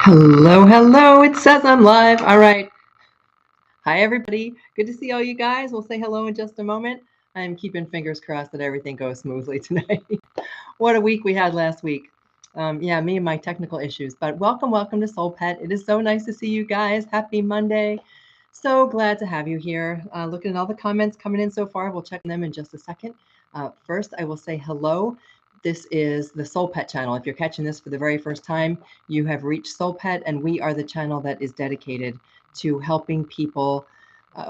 Hello, hello. It says I'm live. All right. Hi, everybody. Good to see all you guys. We'll say hello in just a moment. I'm keeping fingers crossed that everything goes smoothly tonight. What a week we had last week. Yeah, me and my technical issues. But welcome to SoulPet. It is so nice to see you guys. Happy Monday. So glad to have you here. Looking at all the comments coming in so far. We'll check them in just a second. First, I will say hello. This is the SoulPet channel. If you're catching this for the very first time, you have reached SoulPet, and we are the channel that is dedicated to helping people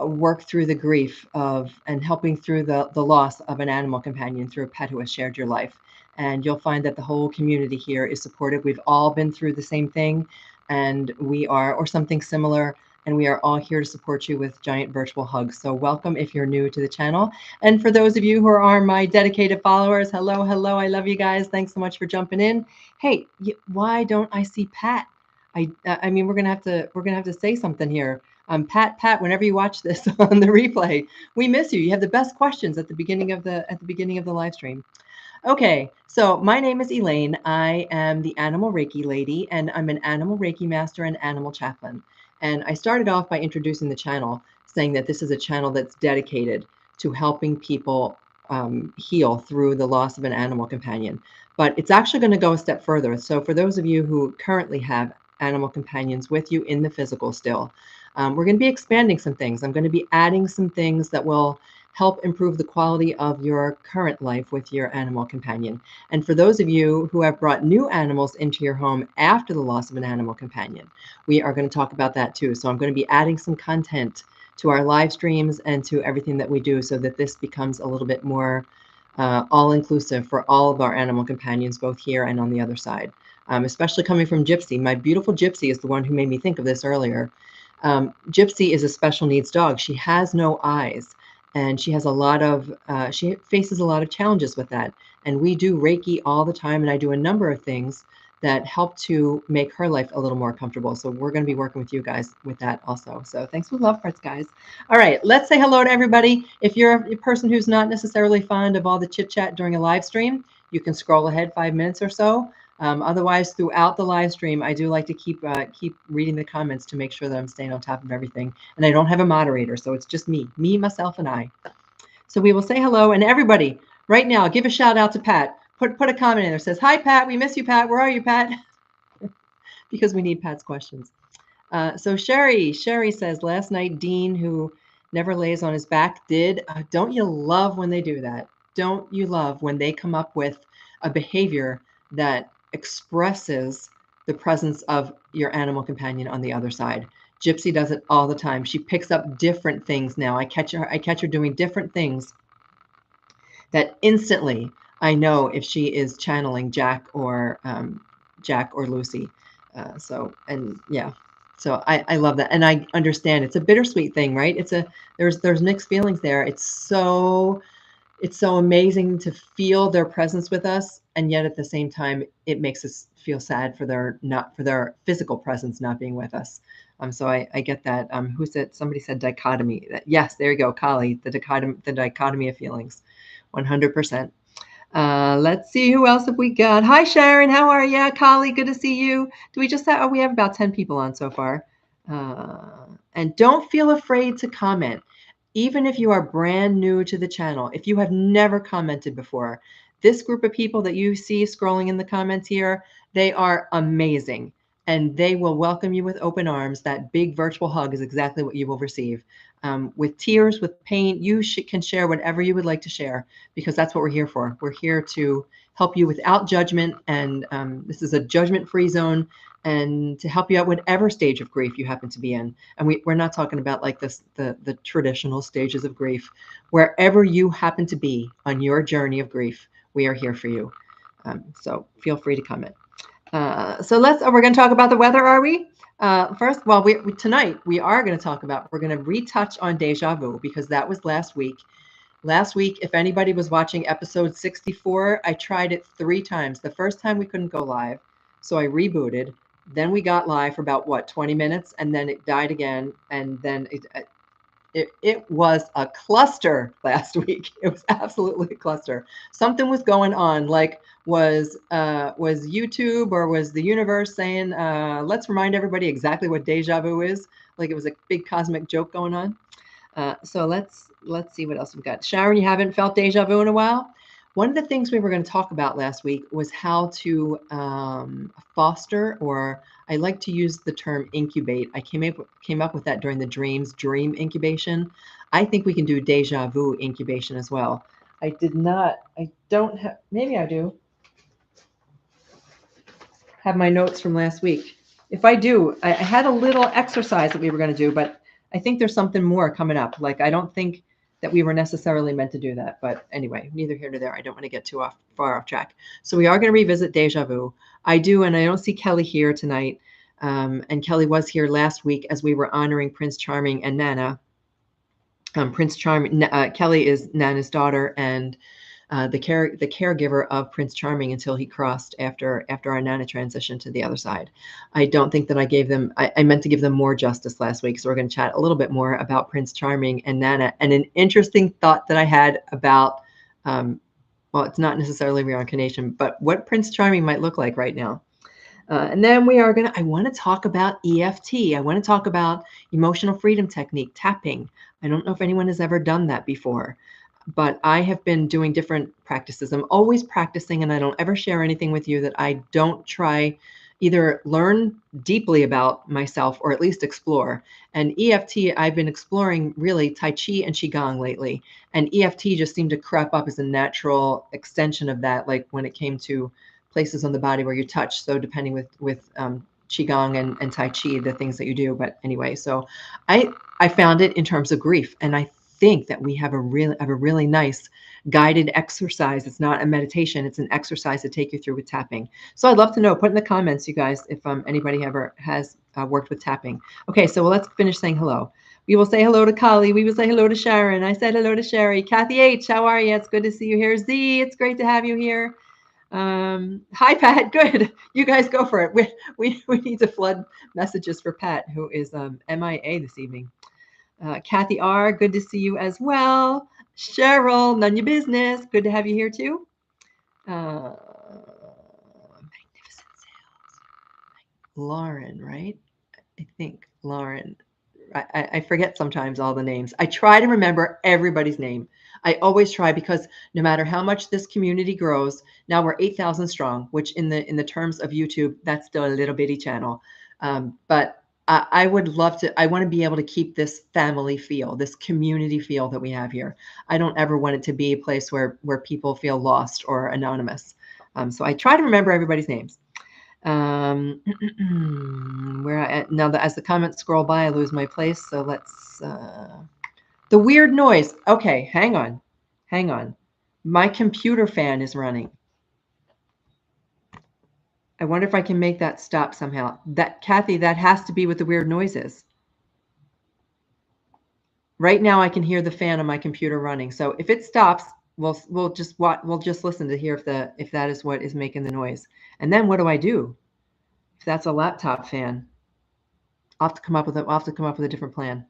work through the grief of and helping through the loss of an animal companion through a pet who has shared your life. And you'll find that the whole community here is supportive. We've all been through the same thing, and we are, or something similar, and we are all here to support you with giant virtual hugs. So welcome if you're new to the channel. And for those of you who are my dedicated followers, hello, hello. I love you guys. Thanks so much for jumping in. Hey, why don't I see Pat? I mean, we're gonna have to say something here. Pat, whenever you watch this on the replay, we miss you. You have the best questions at the beginning of the live stream. Okay, so my name is Elaine. I am the Animal Reiki Lady, and I'm an Animal Reiki Master and Animal Chaplain. And I started off by introducing the channel, saying that this is a channel that's dedicated to helping people heal through the loss of an animal companion. But it's actually going to go a step further. So for those of you who currently have animal companions with you in the physical still, we're going to be expanding some things. I'm going to be adding some things that will help improve the quality of your current life with your animal companion. And for those of you who have brought new animals into your home after the loss of an animal companion, we are going to talk about that too. So I'm going to be adding some content to our live streams and to everything that we do so that this becomes a little bit more all-inclusive for all of our animal companions, both here and on the other side. Especially coming from Gypsy. My beautiful Gypsy is the one who made me think of this earlier. Gypsy is a special needs dog. She has no eyes. And she has she faces a lot of challenges with that. And we do Reiki all the time. And I do a number of things that help to make her life a little more comfortable. So we're going to be working with you guys with that also. So thanks for love hearts, guys. All right, let's say hello to everybody. If you're a person who's not necessarily fond of all the chit chat during a live stream, you can scroll ahead 5 minutes or so. Otherwise, throughout the live stream, I do like to keep reading the comments to make sure that I'm staying on top of everything. And I don't have a moderator, so it's just me, myself, and I. So we will say hello, and everybody, right now, give a shout out to Pat. Put a comment in there. Says, "Hi, Pat. We miss you, Pat. Where are you, Pat?" Because we need Pat's questions. So Sherry says, last night, Dean, who never lays on his back, did. Don't you love when they do that? Don't you love when they come up with a behavior that expresses the presence of your animal companion on the other side? Gypsy does it all the time. She picks up different things now. I catch her doing different things that instantly I know if she is channeling Jack or Lucy. So I love that, and I understand it's a bittersweet thing, right? There's mixed feelings there. It's so amazing to feel their presence with us, and yet at the same time, it makes us feel sad for their physical presence not being with us. So I get that. Somebody said dichotomy. Yes, there you go, Kali. The dichotomy of feelings, 100%. Let's see, who else have we got? Hi, Sharon. How are you? Kali, good to see you. Do we just have? We have about 10 people on so far. And don't feel afraid to comment. Even if you are brand new to the channel, if you have never commented before, this group of people that you see scrolling in the comments here, they are amazing. And they will welcome you with open arms. That big virtual hug is exactly what you will receive. With tears, with pain, you can share whatever you would like to share, because that's what we're here for. We're here to help you without judgment. And this is a judgment-free zone, and to help you out whatever stage of grief you happen to be in. And we're not talking about like the traditional stages of grief. Wherever you happen to be on your journey of grief, we are here for you. So feel free to comment. So we're going to talk about the weather, are we? First, well, tonight we are going to talk about, we're going to retouch on deja vu, because that was last week. Last week, if anybody was watching episode 64, I tried it 3 times. The first time we couldn't go live, so I rebooted. Then we got live for about 20 minutes, and then it died again, and then it was a cluster last week. It was absolutely a cluster. Something was going on, like was YouTube or was the universe saying, let's remind everybody exactly what deja vu is? Like it was a big cosmic joke going on. So let's see what else we've got. Sharon, you haven't felt deja vu in a while? One of the things we were going to talk about last week was how to foster, or I like to use the term incubate. I came up with that during the dream incubation. I think we can do deja vu incubation as well. I don't have, maybe I do have my notes from last week. If I do, I had a little exercise that we were going to do, but I think there's something more coming up. Like, I don't think that we were necessarily meant to do that. But anyway, neither here nor there. I don't want to get too far off track. So we are going to revisit deja vu. I do, and I don't see Kelly here tonight. And Kelly was here last week as we were honoring Prince Charming and Nana. Prince Charming, Kelly is Nana's daughter, and the caregiver of Prince Charming until he crossed after our Nana transition to the other side. I don't think that I gave them, I meant to give them more justice last week. So we're going to chat a little bit more about Prince Charming and Nana, and an interesting thought that I had about, well, it's not necessarily reincarnation, but what Prince Charming might look like right now. And then I want to talk about EFT. I want to talk about emotional freedom technique, tapping. I don't know if anyone has ever done that before, but I have been doing different practices. I'm always practicing, and I don't ever share anything with you that I don't try, either learn deeply about myself or at least explore. And EFT, I've been exploring really Tai Chi and Qigong lately. And EFT just seemed to crop up as a natural extension of that, like when it came to places on the body where you touch. So depending with Qigong and Tai Chi, the things that you do. But anyway, so I found it in terms of grief. And I think that we have a really nice guided exercise. It's not a meditation, it's an exercise to take you through with tapping. So I'd love to know, put in the comments, you guys, if anybody ever has worked with tapping. Okay, so let's finish saying hello. We will say hello to Kali. We will say hello to Sharon. I said hello to Sherry. Kathy H, how are you? It's good to see you here. Z, it's great to have you here. Hi, Pat. Good. You guys go for it. We need to flood messages for Pat, who is MIA this evening. Kathy R, good to see you as well. Cheryl, none your business. Good to have you here too. Magnificent Sales. Lauren, right? I think Lauren. I forget sometimes all the names. I try to remember everybody's name. I always try, because no matter how much this community grows, now we're 8,000 strong, which in the terms of YouTube, that's still a little bitty channel. But I would love to, I want to be able to keep this family feel, this community feel that we have here. I don't ever want it to be a place where people feel lost or anonymous. So I try to remember everybody's names. Where now as the comments scroll by, I lose my place. So let's, the weird noise. Okay, hang on. My computer fan is running. I wonder if I can make that stop somehow. Kathy, that has to be what the weird noise is. Right now I can hear the fan on my computer running. So if it stops, we'll just listen to hear if that is what is making the noise. And then what do I do? If that's a laptop fan, I'll have to come up with a different plan.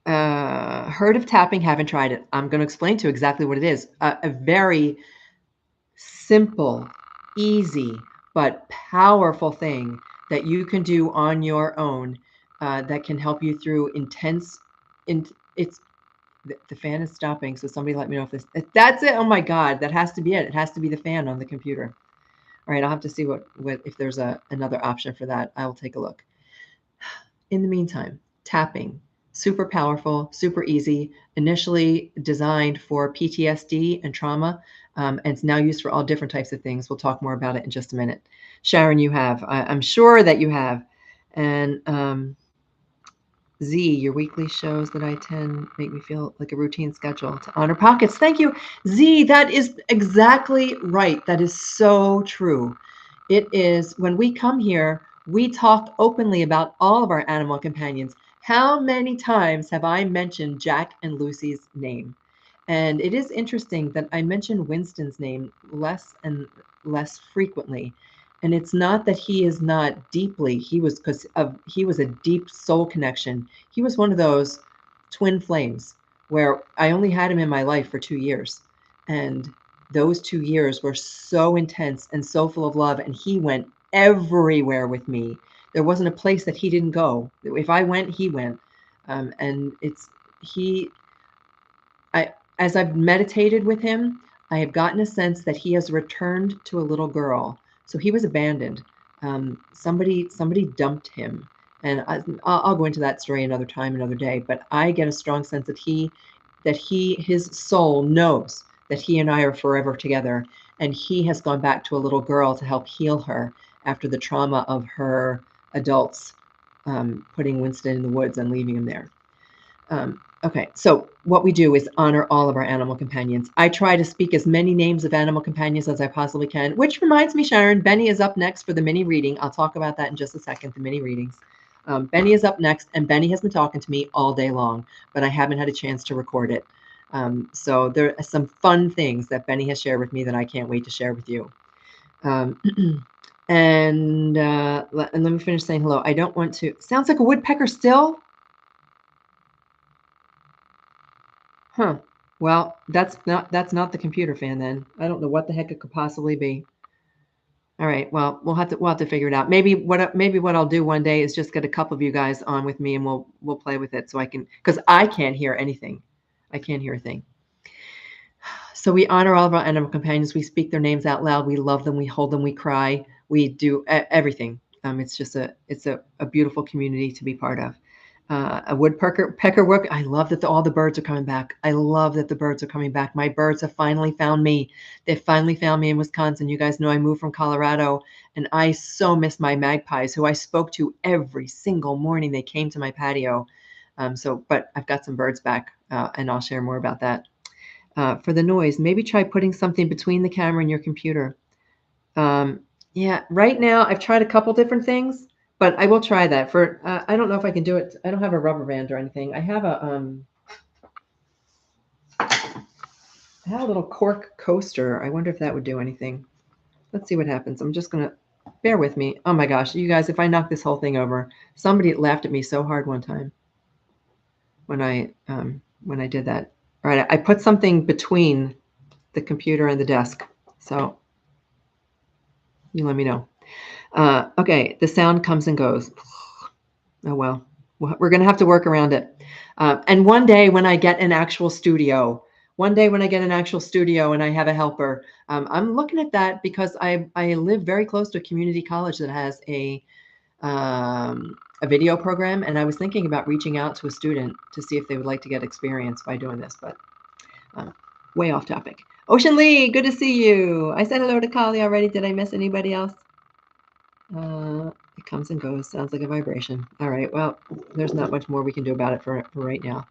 Heard of tapping, haven't tried it. I'm going to explain to you exactly what it is. A very simple, easy, but powerful thing that you can do on your own that can help you through intense. The fan is stopping, so somebody let me know if that's it. Oh my God, that has to be it. It has to be the fan on the computer. All right, I'll have to see what if there's another option for that. I will take a look. In the meantime, tapping, super powerful, super easy, initially designed for PTSD and trauma, and it's now used for all different types of things. We'll talk more about it in just a minute. Sharon, you have. I'm sure that you have. And Z, your weekly shows that I attend make me feel like a routine schedule to honor pockets. Thank you. Z, that is exactly right. That is so true. It is, when we come here, we talk openly about all of our animal companions. How many times have I mentioned Jack and Lucy's name? And it is interesting that I mention Winston's name less and less frequently. And it's not that he is not deeply, he was a deep soul connection. He was one of those twin flames where I only had him in my life for 2 years. And those 2 years were so intense and so full of love. And he went everywhere with me. There wasn't a place that he didn't go. If I went, he went. And he, as I've meditated with him, I have gotten a sense that he has returned to a little girl. So he was abandoned. Somebody dumped him, and I'll go into that story another time, another day. But I get a strong sense that his soul knows that he and I are forever together, and he has gone back to a little girl to help heal her after the trauma of her adults putting Winston in the woods and leaving him there. Okay, so what we do is honor all of our animal companions. I try to speak as many names of animal companions as I possibly can, which reminds me, Sharon, Benny is up next for the mini reading. I'll talk about that in just a second, the mini readings. Benny is up next, and Benny has been talking to me all day long, but I haven't had a chance to record it. So there are some fun things that Benny has shared with me that I can't wait to share with you. And let me finish saying hello. I don't want to, sounds like a woodpecker still? Huh. Well, that's not the computer fan then. I don't know what the heck it could possibly be. All right. Well, we'll have to figure it out. Maybe what I'll do one day is just get a couple of you guys on with me, and we'll play with it so I can, because I can't hear anything. I can't hear a thing. So we honor all of our animal companions. We speak their names out loud. We love them. We hold them. We cry. We do everything. It's just a beautiful community to be part of. A woodpecker work. I love that all the birds are coming back. I love that the birds are coming back. My birds have finally found me. They finally found me in Wisconsin. You guys know I moved from Colorado, and I so miss my magpies, who I spoke to every single morning. They came to my patio. But I've got some birds back, and I'll share more about that. For the noise, maybe try putting something between the camera and your computer. Yeah, right now I've tried a couple different things, but I will try that. I don't know if I can do it. I don't have a rubber band or anything. I have a little cork coaster. I wonder if that would do anything. Let's see what happens. I'm just gonna bear with me. Oh my gosh, you guys! If I knock this whole thing over, somebody laughed at me so hard one time when I did that. All right, I put something between the computer and the desk, so you let me know. Okay, the sound comes and goes. Oh, well, we're going to have to work around it. And one day when I get an actual studio, and I have a helper, I'm looking at that because I live very close to a community college that has a video program. And I was thinking about reaching out to a student to see if they would like to get experience by doing this, but way off topic. Ocean Lee, good to see you. I said hello to Kali already. Did I miss anybody else? It comes and goes. Sounds like a vibration. All right. Well, there's not much more we can do about it for right now.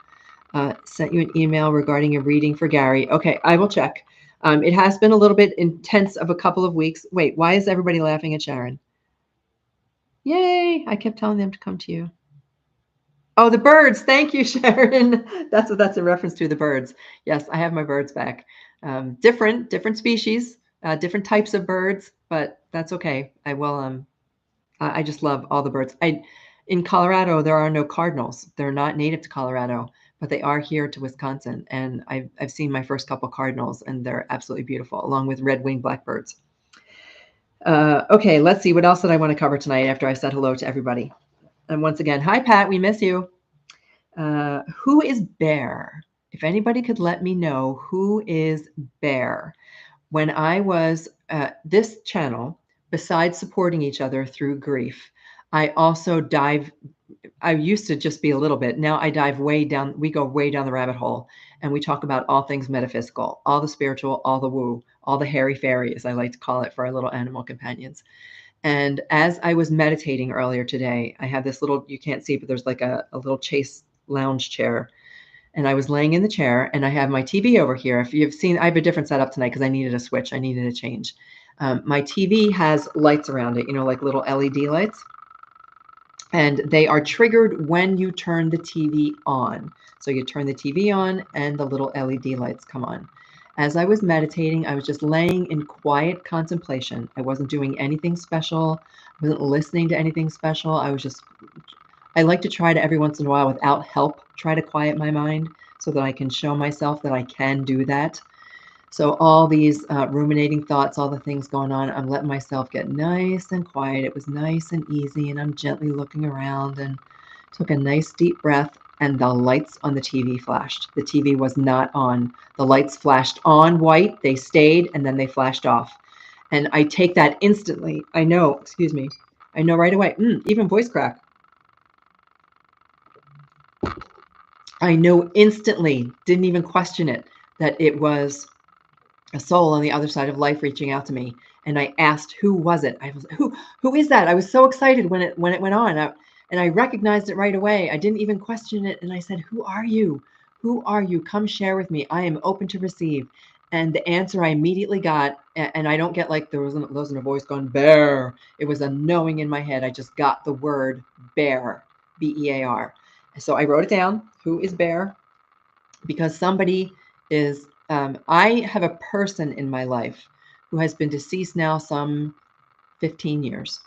Sent you an email regarding a reading for Gary. Okay, I will check. It has been a little bit intense of a couple of weeks. Wait, why is everybody laughing at Sharon? Yay! I kept telling them to come to you. Oh, the birds. Thank you, Sharon. That's a reference to, the birds. Yes, I have my birds back. Different species, different types of birds, but that's okay. I will. I just love all the birds. In Colorado, there are no cardinals. They're not native to Colorado, but they are here to Wisconsin. And I've seen my first couple cardinals, and they're absolutely beautiful, along with red-winged blackbirds. Okay, let's see. What else did I want to cover tonight after I said hello to everybody? And once again, hi, Pat. We miss you. Who is Bear? If anybody could let me know who is Bear. When I was this channel, besides supporting each other through grief, I also I used to just be a little bit. Now I dive way down. We go way down the rabbit hole, and we talk about all things metaphysical, all the spiritual, all the woo, all the hairy fairy, as I like to call it for our little animal companions. And as I was meditating earlier today, I have this little, you can't see, but there's like a little Chase lounge chair. And I was laying in the chair, and I have my TV over here. If you've seen, I have a different setup tonight because I needed a switch. I needed a change. My TV has lights around it, like little LED lights. And they are triggered when you turn the TV on. So you turn the TV on and the little LED lights come on. As I was meditating, I was just laying in quiet contemplation. I wasn't doing anything special. I wasn't listening to anything special. I like to try to every once in a while without help, try to quiet my mind so that I can show myself that I can do that. So all these ruminating thoughts, all the things going on, I'm letting myself get nice and quiet. It was nice and easy, and I'm gently looking around and took a nice deep breath, and the lights on the TV flashed. The TV was not on. The lights flashed on white, they stayed, and then they flashed off. And I take that instantly. I know, excuse me, I know right away, even voice crack. I know instantly, didn't even question it, that it was a soul on the other side of life reaching out to me. And I asked, who was it? I was, who is that? I was so excited when it went on. And I recognized it right away. I didn't even question it. And I said, who are you? Who are you? Come share with me. I am open to receive. And the answer I immediately got, and I don't get like there wasn't a voice going bear. It was a knowing in my head. I just got the word bear, B-E-A-R. So I wrote it down. Who is bear? Because somebody is, I have a person in my life who has been deceased now some 15 years,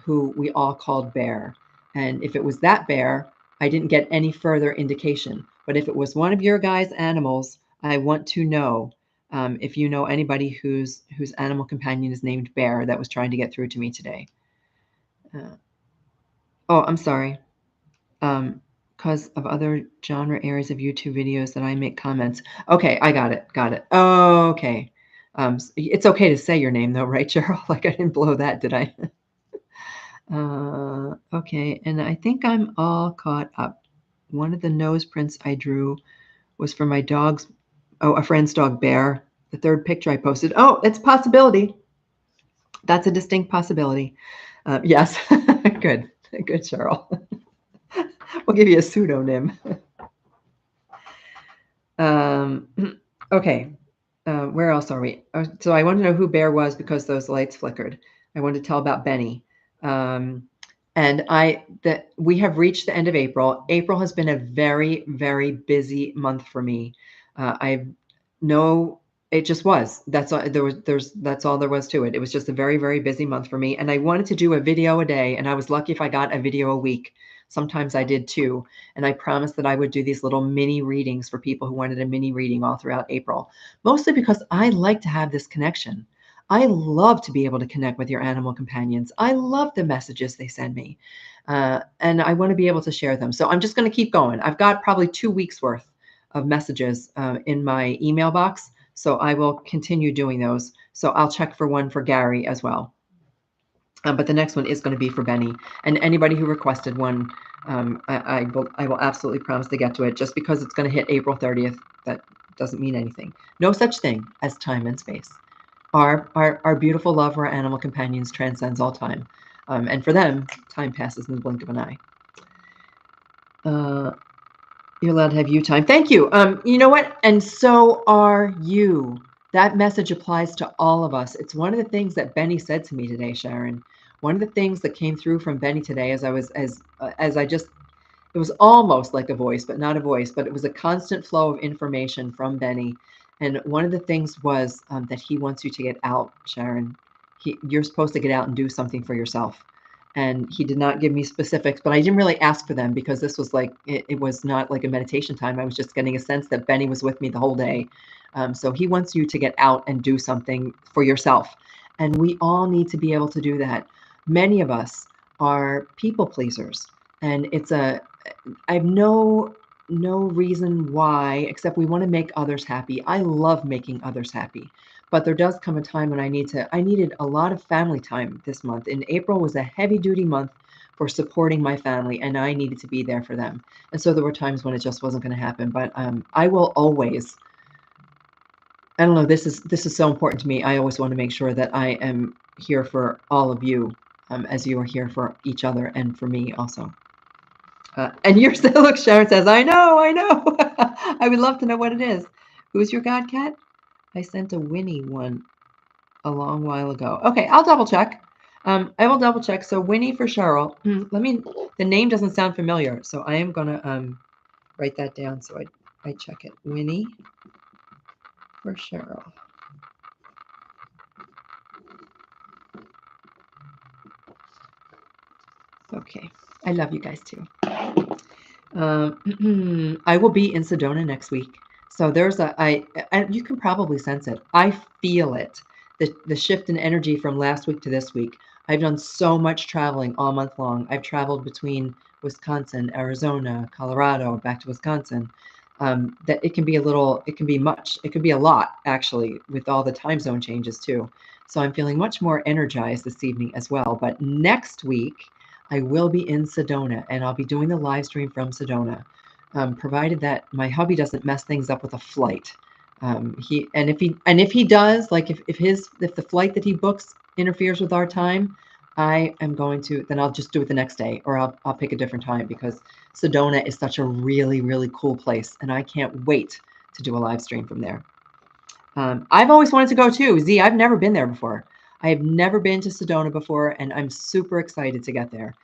who we all called Bear. And if it was that bear, I didn't get any further indication. But if it was one of your guys' animals, I want to know if you know anybody whose animal companion is named Bear that was trying to get through to me today. Oh, I'm sorry. Because of other genre areas of YouTube videos that I make comments. Okay, I got it. Okay. It's okay to say your name though, right, Cheryl? Like I didn't blow that, did I? Okay, and I think I'm all caught up. One of the nose prints I drew was for my dog's, a friend's dog, Bear. The third picture I posted. Oh, it's a possibility. That's a distinct possibility. Yes, good, Cheryl. We'll give you a pseudonym. Okay, where else are we? So I wanted to know who Bear was because those lights flickered. I wanted to tell about Benny. And we have reached the end of April. April has been a very, very busy month for me. It just was. That's all that's all there was to it. It was just a very, very busy month for me. And I wanted to do a video a day, and I was lucky if I got a video a week. Sometimes I did too. And I promised that I would do these little mini readings for people who wanted a mini reading all throughout April, mostly because I like to have this connection. I love to be able to connect with your animal companions. I love the messages they send me. And I want to be able to share them. So I'm just going to keep going. I've got probably 2 weeks worth of messages in my email box. So I will continue doing those. So I'll check for one for Gary as well. But the next one is going to be for Benny. And anybody who requested one, I will absolutely promise to get to it. Just because it's going to hit April 30th, that doesn't mean anything. No such thing as time and space. Our beautiful love for our animal companions transcends all time. And for them, time passes in the blink of an eye. You're allowed to have you time. Thank you. You know what? And so are you. That message applies to all of us. It's one of the things that Benny said to me today, Sharon. One of the things that came through from Benny today as it was almost like a voice, but not a voice, but it was a constant flow of information from Benny. And one of the things was that he wants you to get out, Sharon. You're supposed to get out and do something for yourself. And he did not give me specifics, but I didn't really ask for them because this was like, it was not like a meditation time. I was just getting a sense that Benny was with me the whole day. So he wants you to get out and do something for yourself. And we all need to be able to do that. Many of us are people pleasers. And I have no reason why, except we want to make others happy. I love making others happy. But there does come a time when I needed a lot of family time this month. And April was a heavy duty month for supporting my family, and I needed to be there for them. And so there were times when it just wasn't going to happen. But I will always, I don't know, this is so important to me. I always want to make sure that I am here for all of you as you are here for each other and for me also. And you're still, look, Sharon says, I know. I would love to know what it is. Who's your god cat? I sent a Winnie one a long while ago. Okay, I'll double check. I will double check. So Winnie for Cheryl. The name doesn't sound familiar, so I am gonna write that down so I check it. Winnie for Cheryl. Okay. I love you guys too. I will be in Sedona next week. So there's you can probably sense it. I feel it. The shift in energy from last week to this week. I've done so much traveling all month long. I've traveled between Wisconsin, Arizona, Colorado, back to Wisconsin. That it can be it can be much, it can be a lot actually with all the time zone changes too. So I'm feeling much more energized this evening as well. But next week, I will be in Sedona and I'll be doing the live stream from Sedona, provided that my hubby doesn't mess things up with a flight. If he does, like if the flight that he books interferes with our time, then I'll just do it the next day, or I'll pick a different time, because Sedona is such a really, really cool place and I can't wait to do a live stream from there. I've always wanted to go too. Z, I've never been there before. I have never been to Sedona before, and I'm super excited to get there.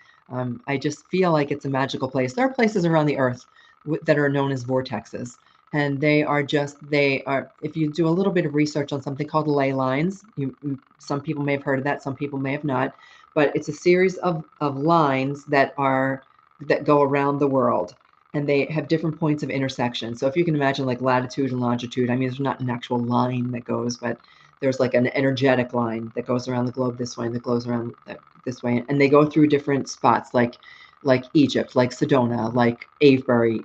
I just feel like it's a magical place. There are places around the earth that are known as vortexes, and they are, if you do a little bit of research on something called ley lines, some people may have heard of that, some people may have not, but it's a series of lines that go around the world, and they have different points of intersection. So if you can imagine like latitude and longitude, I mean, there's not an actual line that goes, but there's like an energetic line that goes around the globe this way and that goes around this way. And they go through different spots like Egypt, like Sedona, like Avebury,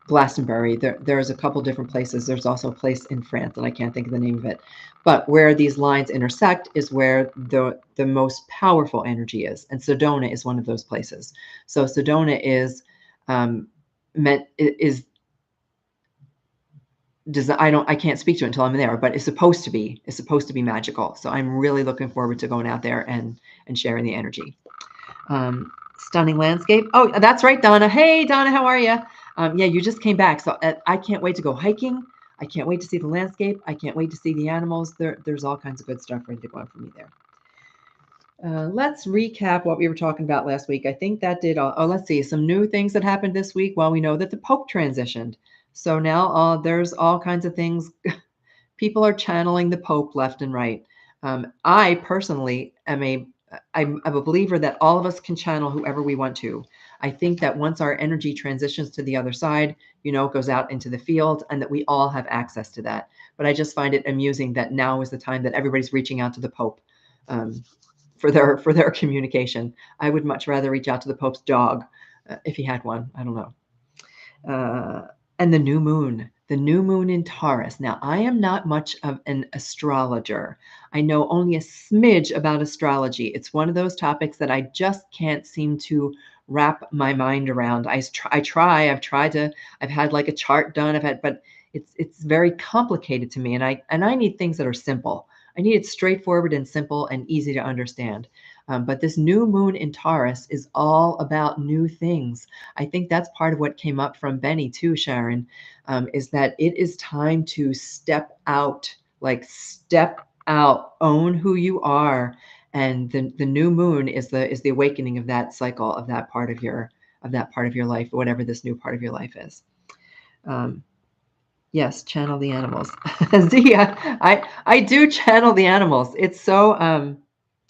Glastonbury. There's a couple different places. There's also a place in France, and I can't think of the name of it. But where these lines intersect is where the most powerful energy is. And Sedona is one of those places. So Sedona is I can't speak to it until I'm there, but it's supposed to be magical. So I'm really looking forward to going out there and sharing the energy. Stunning landscape. Oh, that's right, Donna. Hey, Donna, how are you? Yeah, you just came back. So I can't wait to go hiking. I can't wait to see the landscape. I can't wait to see the animals. There's all kinds of good stuff ready to go on for me there. Let's recap what we were talking about last week. I think that did all. Oh, let's see. Some new things that happened this week. Well, we know that the Pope transitioned. So now there's all kinds of things. People are channeling the Pope left and right. I personally I'm a believer that all of us can channel whoever we want to. I think that once our energy transitions to the other side, it goes out into the field, and that we all have access to that. But I just find it amusing that now is the time that everybody's reaching out to the Pope for their communication. I would much rather reach out to the Pope's dog if he had one. I don't know. And the new moon in Taurus. Now, I am not much of an astrologer. I know only a smidge about astrology. It's one of those topics that I just can't seem to wrap my mind around. I've had like a chart done. But it's very complicated to me, and I need things that are simple. I need it straightforward and simple and easy to understand. But this new moon in Taurus is all about new things. I think that's part of what came up from Benny too, Sharon, is that it is time to step out, own who you are. And the new moon is the awakening of that cycle, of that part of your life, whatever this new part of your life is. Yes, channel the animals. Zia, I do channel the animals. It's so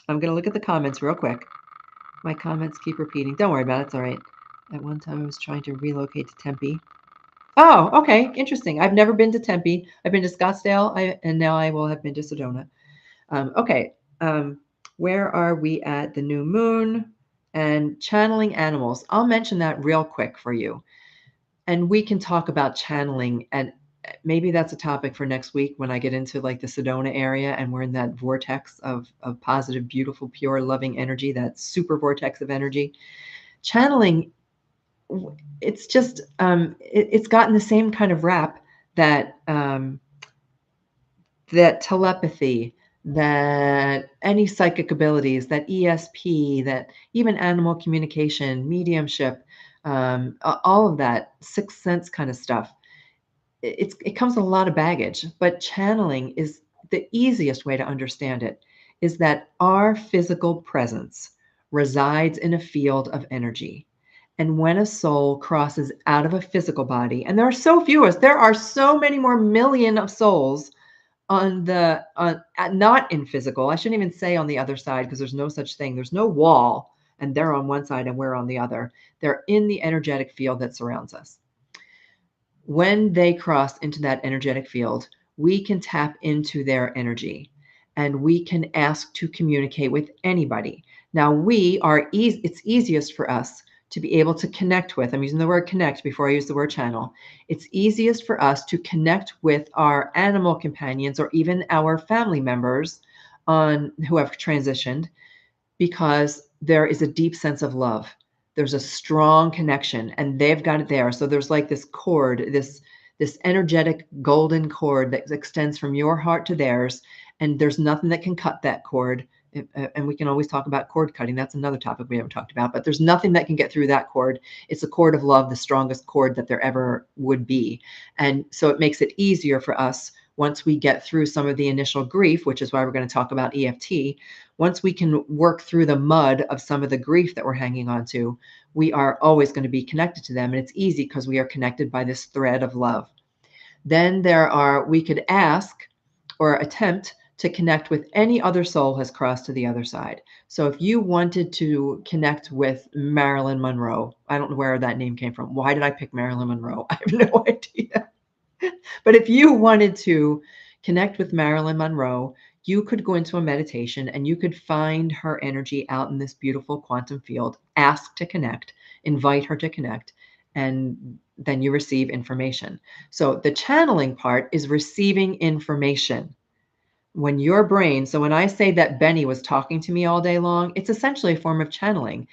I'm gonna look at the comments real quick. My comments keep repeating. Don't worry about it, it's all right. At one time I was trying to relocate to Tempe. Oh, okay, interesting. I've never been to Tempe. I've been to Scottsdale, and now I will have been to Sedona. Okay, where are we at? The new moon and channeling animals. I'll mention that real quick for you. And we can talk about channeling, and maybe that's a topic for next week when I get into like the Sedona area and we're in that vortex of positive, beautiful, pure, loving energy, that super vortex of energy. Channeling, it's just it's gotten the same kind of rap that that telepathy, that any psychic abilities, that ESP, that even animal communication, mediumship, all of that sixth sense kind of stuff. It comes with a lot of baggage, but channeling is the easiest way to understand it, is that our physical presence resides in a field of energy. And when a soul crosses out of a physical body, and there are so few of us, there are so many more million of souls not in physical. I shouldn't even say on the other side, because there's no such thing. There's no wall, and they're on one side and we're on the other. They're in the energetic field that surrounds us. When they cross into that energetic field, we can tap into their energy and we can ask to communicate with anybody. Now, it's easiest for us to be able to connect with, I'm using the word connect before I use the word channel. It's easiest for us to connect with our animal companions or even our family members who have transitioned, because there is a deep sense of love. There's a strong connection and they've got it there. So there's like this cord, this energetic golden cord that extends from your heart to theirs. And there's nothing that can cut that cord. And we can always talk about cord cutting. That's another topic we haven't talked about, but there's nothing that can get through that cord. It's a cord of love, the strongest cord that there ever would be. And so it makes it easier for us once we get through some of the initial grief, which is why we're going to talk about EFT. Once we can work through the mud of some of the grief that we're hanging on to, we are always going to be connected to them. And it's easy because we are connected by this thread of love. Then we could ask or attempt to connect with any other soul has crossed to the other side. So if you wanted to connect with Marilyn Monroe, I don't know where that name came from. Why did I pick Marilyn Monroe? I have no idea. But if you wanted to connect with Marilyn Monroe, you could go into a meditation and you could find her energy out in this beautiful quantum field, ask to connect, invite her to connect, and then you receive information. So the channeling part is receiving information. When your brain, so when I say that Benny was talking to me all day long, it's essentially a form of channeling.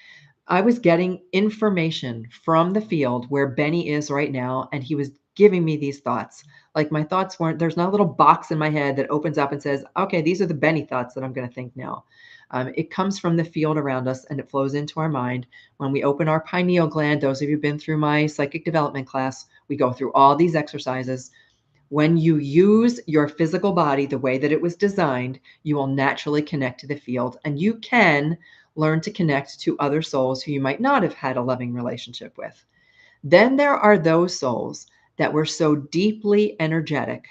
I was getting information from the field where Benny is right now, and he was giving me these thoughts. Like my thoughts there's not a little box in my head that opens up and says, okay, these are the Benny thoughts that I'm going to think now. It comes from the field around us and it flows into our mind. When we open our pineal gland, those of you who've been through my psychic development class, we go through all these exercises. When you use your physical body the way that it was designed, you will naturally connect to the field, and you can learn to connect to other souls who you might not have had a loving relationship with. Then there are those souls that were so deeply energetic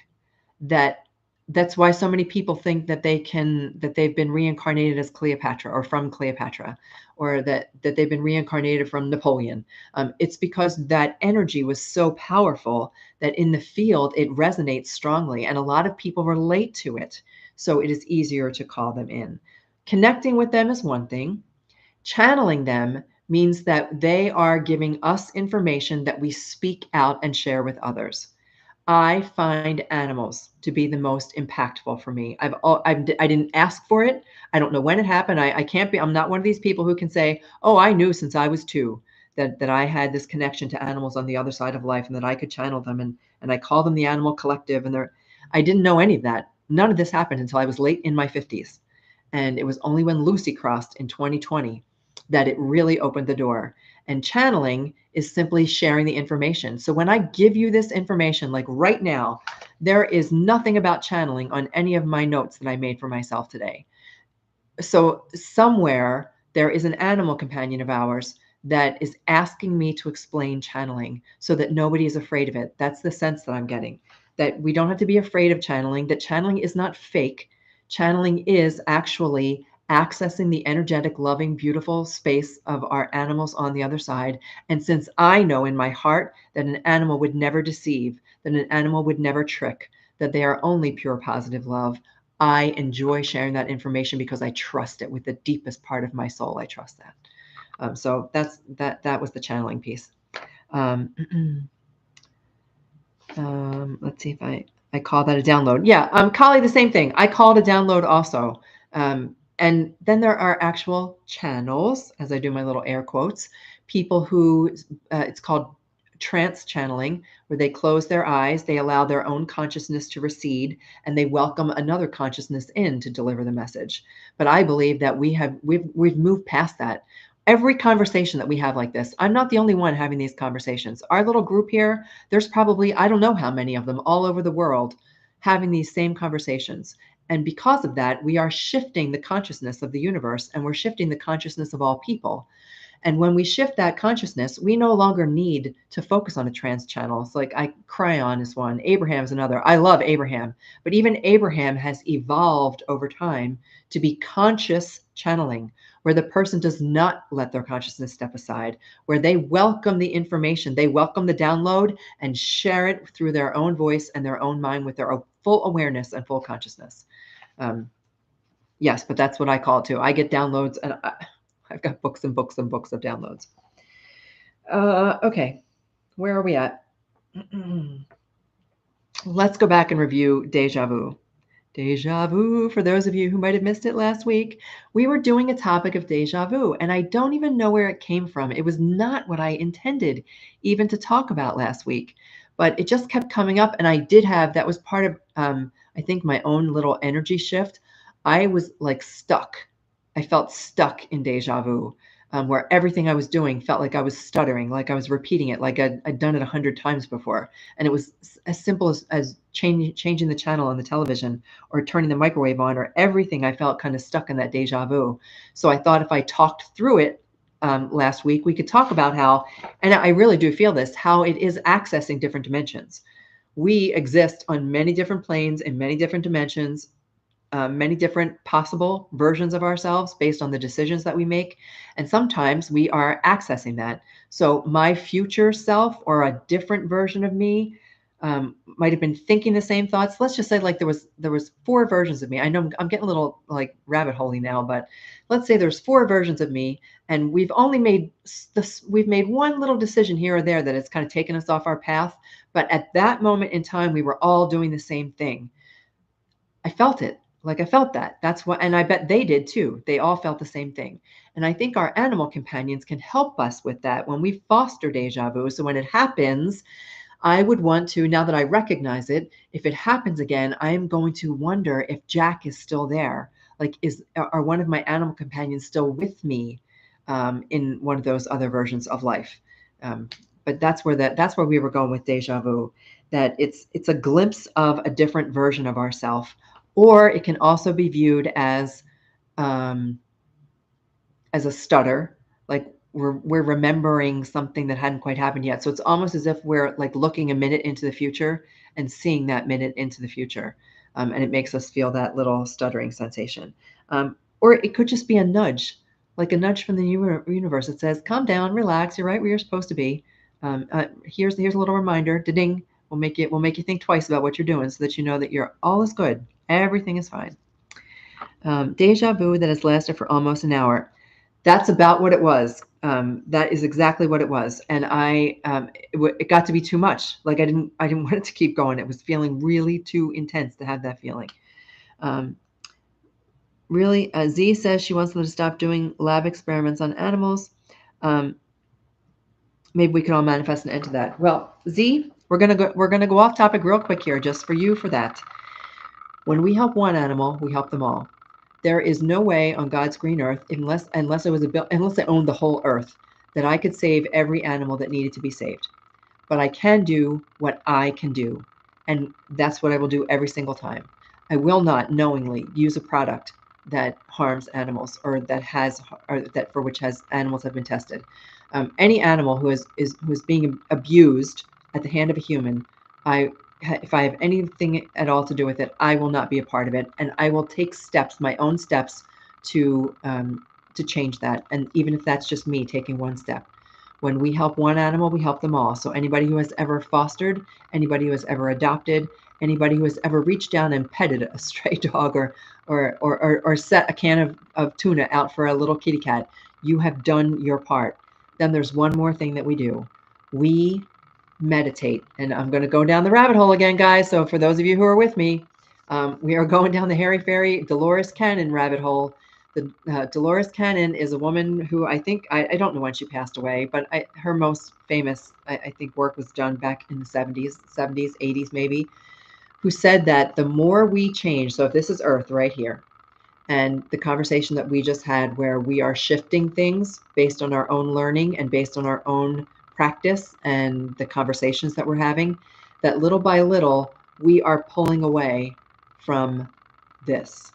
that's why so many people think that they've been reincarnated as Cleopatra or from Cleopatra, or that they've been reincarnated from Napoleon. It's because that energy was so powerful that in the field it resonates strongly, and a lot of people relate to it. So it is easier to call them in. Connecting with them is one thing. Channeling them means that they are giving us information that we speak out and share with others. I find animals to be the most impactful for me. I didn't ask for it. I don't know when it happened. I'm not one of these people who can say, oh, I knew since I was 2 that I had this connection to animals on the other side of life and that I could channel them. And I call them the animal collective. I didn't know any of that. None of this happened until I was late in my 50s. And it was only when Lucy crossed in 2020 that it really opened the door. And channeling is simply sharing the information. So when I give you this information, like right now, there is nothing about channeling on any of my notes that I made for myself today. So somewhere there is an animal companion of ours that is asking me to explain channeling so that nobody is afraid of it. That's the sense that I'm getting, that we don't have to be afraid of channeling, that channeling is not fake. Channeling is actually accessing the energetic, loving, beautiful space of our animals on the other side. And since I know in my heart that an animal would never deceive, that an animal would never trick, that they are only pure positive love, I enjoy sharing that information because I trust it with the deepest part of my soul. I trust that. So that was the channeling piece. Let's see if I call that a download. Yeah, Kali, the same thing. I call it a download also. And then there are actual channels, as I do my little air quotes, people who, it's called trance channeling, where they close their eyes, they allow their own consciousness to recede, and they welcome another consciousness in to deliver the message. But I believe that we've moved past that. Every conversation that we have like this, I'm not the only one having these conversations. Our little group here, there's probably, I don't know how many of them all over the world having these same conversations. And because of that, we are shifting the consciousness of the universe, and we're shifting the consciousness of all people. And when we shift that consciousness, we no longer need to focus on the trance channels. Like Cryon is one, Abraham is another. I love Abraham, but even Abraham has evolved over time to be conscious channeling, where the person does not let their consciousness step aside, where they welcome the information, they welcome the download and share it through their own voice and their own mind with their full awareness and full consciousness. Yes, but that's what I call it too. I get downloads, and I've got books and books and books of downloads. Okay, where are we at? Let's go back and review deja vu. Deja vu, for those of you who might have missed it last week, we were doing a topic of deja vu, and I don't even know where it came from. It was not what I intended even to talk about last week, but it just kept coming up, and I did have, that was part of, I think, my own little energy shift. I was like stuck. I felt stuck in deja vu, where everything I was doing felt like I was stuttering, like I was repeating it, like I'd done it 100 times before. And it was as simple as changing the channel on the television or turning the microwave on, or everything. I felt kind of stuck in that deja vu. So I thought if I talked through it last week, we could talk about how, and I really do feel this, how it is accessing different dimensions. We exist on many different planes in many different dimensions, many different possible versions of ourselves based on the decisions that we make. And sometimes we are accessing that. So my future self or a different version of me might have been thinking the same thoughts. Let's just say like there was 4 versions of me. I know I'm getting a little like rabbit holey now, but let's say there's 4 versions of me, and we've only made we've made one little decision here or there that it's kind of taken us off our path. But at that moment in time, we were all doing the same thing. I felt it. Like I felt that. That's what, and I bet they did too. They all felt the same thing. And I think our animal companions can help us with that when we foster deja vu. So when it happens, I would want to, now that I recognize it, if it happens again, I am going to wonder if Jack is still there. Like, are one of my animal companions still with me in one of those other versions of life? But that's where we were going with deja vu. That it's a glimpse of a different version of ourself, or it can also be viewed as a stutter, like we're remembering something that hadn't quite happened yet. So it's almost as if we're like looking a minute into the future and seeing that minute into the future, and it makes us feel that little stuttering sensation. Or it could just be a nudge, like a nudge from the universe that says, "Calm down, relax. You're right where you're supposed to be. Here's a little reminder. Ding. We'll make you think twice about what you're doing, so that you know that all is good. Everything is fine." Deja vu that has lasted for almost an hour. That's about what it was. That is exactly what it was. And it got to be too much. Like I didn't want it to keep going. It was feeling really too intense to have that feeling. Really, Z says she wants them to stop doing lab experiments on animals. Maybe we can all manifest an end to that. Well, Z, we're gonna go off topic real quick here, just for you for that. When we help one animal, we help them all. There is no way on God's green earth, unless I owned the whole earth, that I could save every animal that needed to be saved. But I can do what I can do, and that's what I will do every single time. I will not knowingly use a product that harms animals, or that for which animals have been tested. Any animal who is being abused at the hand of a human, if I have anything at all to do with it, I will not be a part of it, and I will take my own steps to change that. And even if that's just me taking one step, when we help one animal, we help them all. So anybody who has ever fostered, anybody who has ever adopted, anybody who has ever reached down and petted a stray dog, or set a can of tuna out for a little kitty cat, you have done your part. Then there's one more thing that we do. We meditate. And I'm going to go down the rabbit hole again, guys. So for those of you who are with me, we are going down the Harry Fairy Dolores Cannon rabbit hole. Dolores Cannon is a woman who I think, I don't know when she passed away, but her most famous, I think, work was done back in the 70s, 80s maybe, who said that the more we change, so if this is Earth right here, and the conversation that we just had where we are shifting things based on our own learning and based on our own practice and the conversations that we're having, that little by little, we are pulling away from this.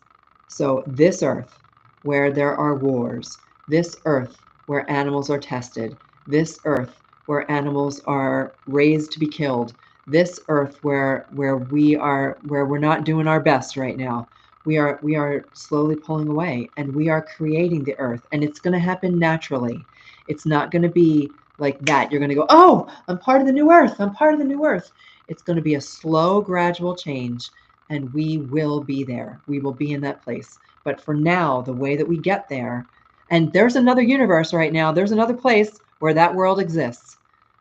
So this Earth, where there are wars, this Earth, where animals are tested, this earth where animals are raised to be killed, this earth where we're not doing our best right now. We are slowly pulling away, and we are creating the earth, and it's going to happen naturally. It's not going to be like that. You're going to go, oh, I'm part of the new earth. I'm part of the new earth. It's going to be a slow, gradual change, and we will be there. We will be in that place. But for now, the way that we get there, and there's another universe right now, there's another place where that world exists.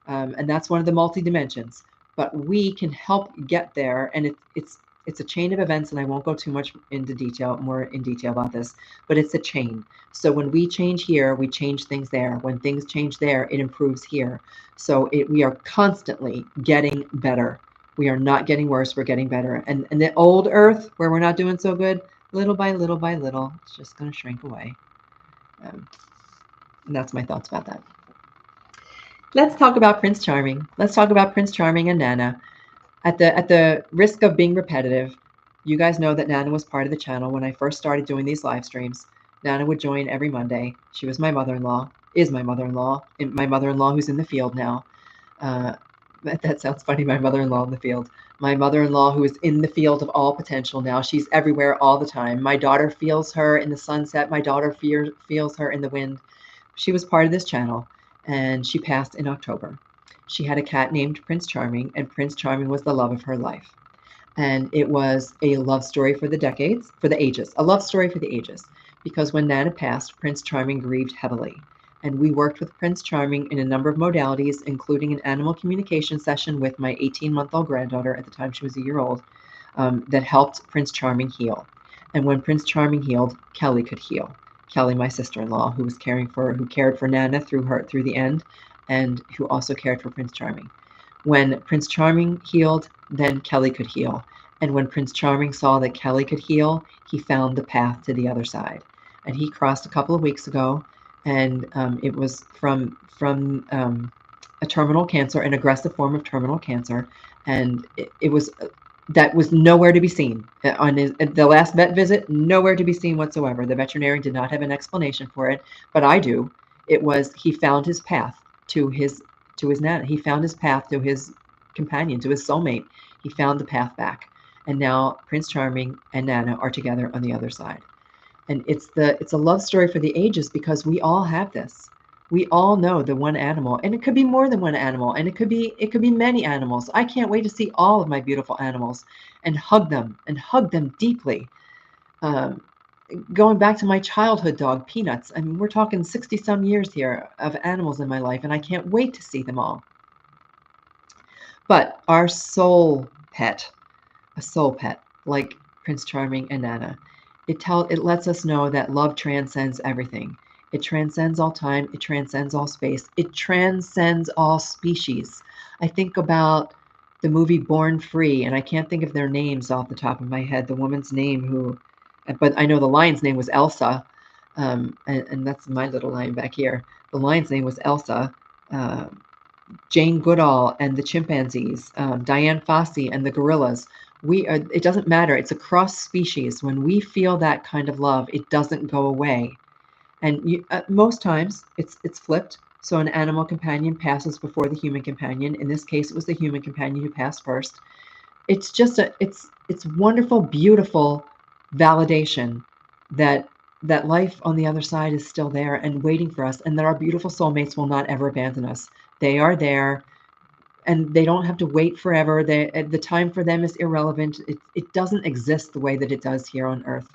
And that's one of the multi-dimensions. But we can help get there. And it's a chain of events, and I won't go too much more in detail about this, but it's a chain. So when we change here, we change things there. When things change there, it improves here. So we are constantly getting better. We are not getting worse, we're getting better. And the old earth, where we're not doing so good, little by little by little, it's just going to shrink away. And that's my thoughts about that. Let's talk about Prince Charming. Let's talk about Prince Charming and Nana. At the risk of being repetitive, you guys know that Nana was part of the channel when I first started doing these live streams. Nana would join every Monday. She was my mother-in-law, is my mother-in-law, and my mother-in-law who's in the field now. That sounds funny, my mother-in-law in the field. My mother-in-law who is in the field of all potential now. She's everywhere all the time. My daughter feels her in the sunset. My daughter feels her in the wind. She was part of this channel, and she passed in October. She had a cat named Prince Charming, and Prince Charming was the love of her life. And it was a love story for the ages, a love story for the ages. Because when Nana passed, Prince Charming grieved heavily. And we worked with Prince Charming in a number of modalities, including an animal communication session with my 18-month-old granddaughter, at the time she was a year old, that helped Prince Charming heal. And when Prince Charming healed, Kelly could heal. Kelly, my sister-in-law, who cared for Nana through the end, and who also cared for Prince Charming. When Prince Charming healed, then Kelly could heal. And when Prince Charming saw that Kelly could heal, he found the path to the other side. And he crossed a couple of weeks ago, and it was from a terminal cancer, an aggressive form of terminal cancer, and it was that was nowhere to be seen. At the last vet visit, nowhere to be seen whatsoever. The veterinarian did not have an explanation for it, but I do. It was he found his path to his Nana. He found his path to his companion, to his soulmate. He found the path back, and now Prince Charming and Nana are together on the other side. And it's a love story for the ages, because we all have this. We all know the one animal, and it could be more than one animal, and it could be many animals. I can't wait to see all of my beautiful animals and hug them deeply. Going back to my childhood dog, Peanuts. I mean, we're talking 60 some years here of animals in my life, and I can't wait to see them all. But our soul pet, a soul pet like Prince Charming and Nana, it lets us know that love transcends everything. It transcends all time. It transcends all space. It transcends all species. I think about the movie Born Free, and I can't think of their names off the top of my head. The woman's name but I know the lion's name was Elsa, and that's my little lion back here. The lion's name was Elsa. Jane Goodall and the chimpanzees, Diane Fossey and the gorillas. It doesn't matter. It's across species. When we feel that kind of love, it doesn't go away. And most times it's flipped. So an animal companion passes before the human companion. In this case, it was the human companion who passed first. It's just it's wonderful, beautiful validation that life on the other side is still there and waiting for us, and that our beautiful soulmates will not ever abandon us. They are there, and they don't have to wait forever. The time for them is irrelevant. It doesn't exist the way that it does here on Earth.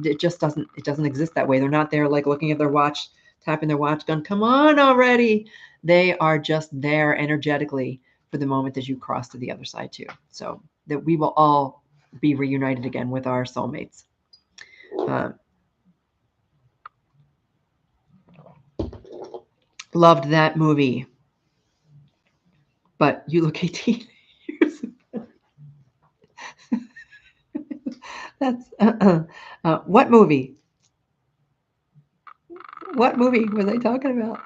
It just doesn't. It doesn't exist that way. They're not there like looking at their watch, tapping their watch, going, "Come on already." They are just there energetically for the moment that you cross to the other side too. So that we will all be reunited again with our soulmates. Loved that movie. But you look 18 years ago. That's what movie? What movie was I talking about?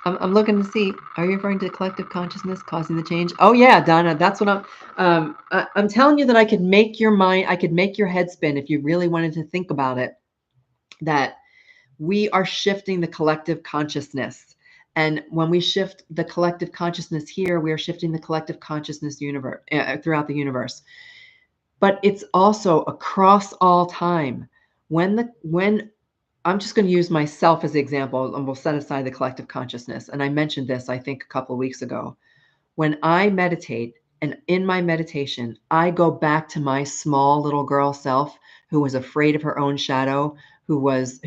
I'm looking to see. Are you referring to collective consciousness causing the change? Oh yeah, Donna, that's what I'm telling you, that I could make your head spin if you really wanted to think about it. That we are shifting the collective consciousness. And when we shift the collective consciousness here, we are shifting the collective consciousness universe throughout the universe. But it's also across all time. When I'm just going to use myself as the example, and we'll set aside the collective consciousness. And I mentioned this, I think, a couple of weeks ago. When I meditate, and in my meditation, I go back to my small little girl self who was afraid of her own shadow, who was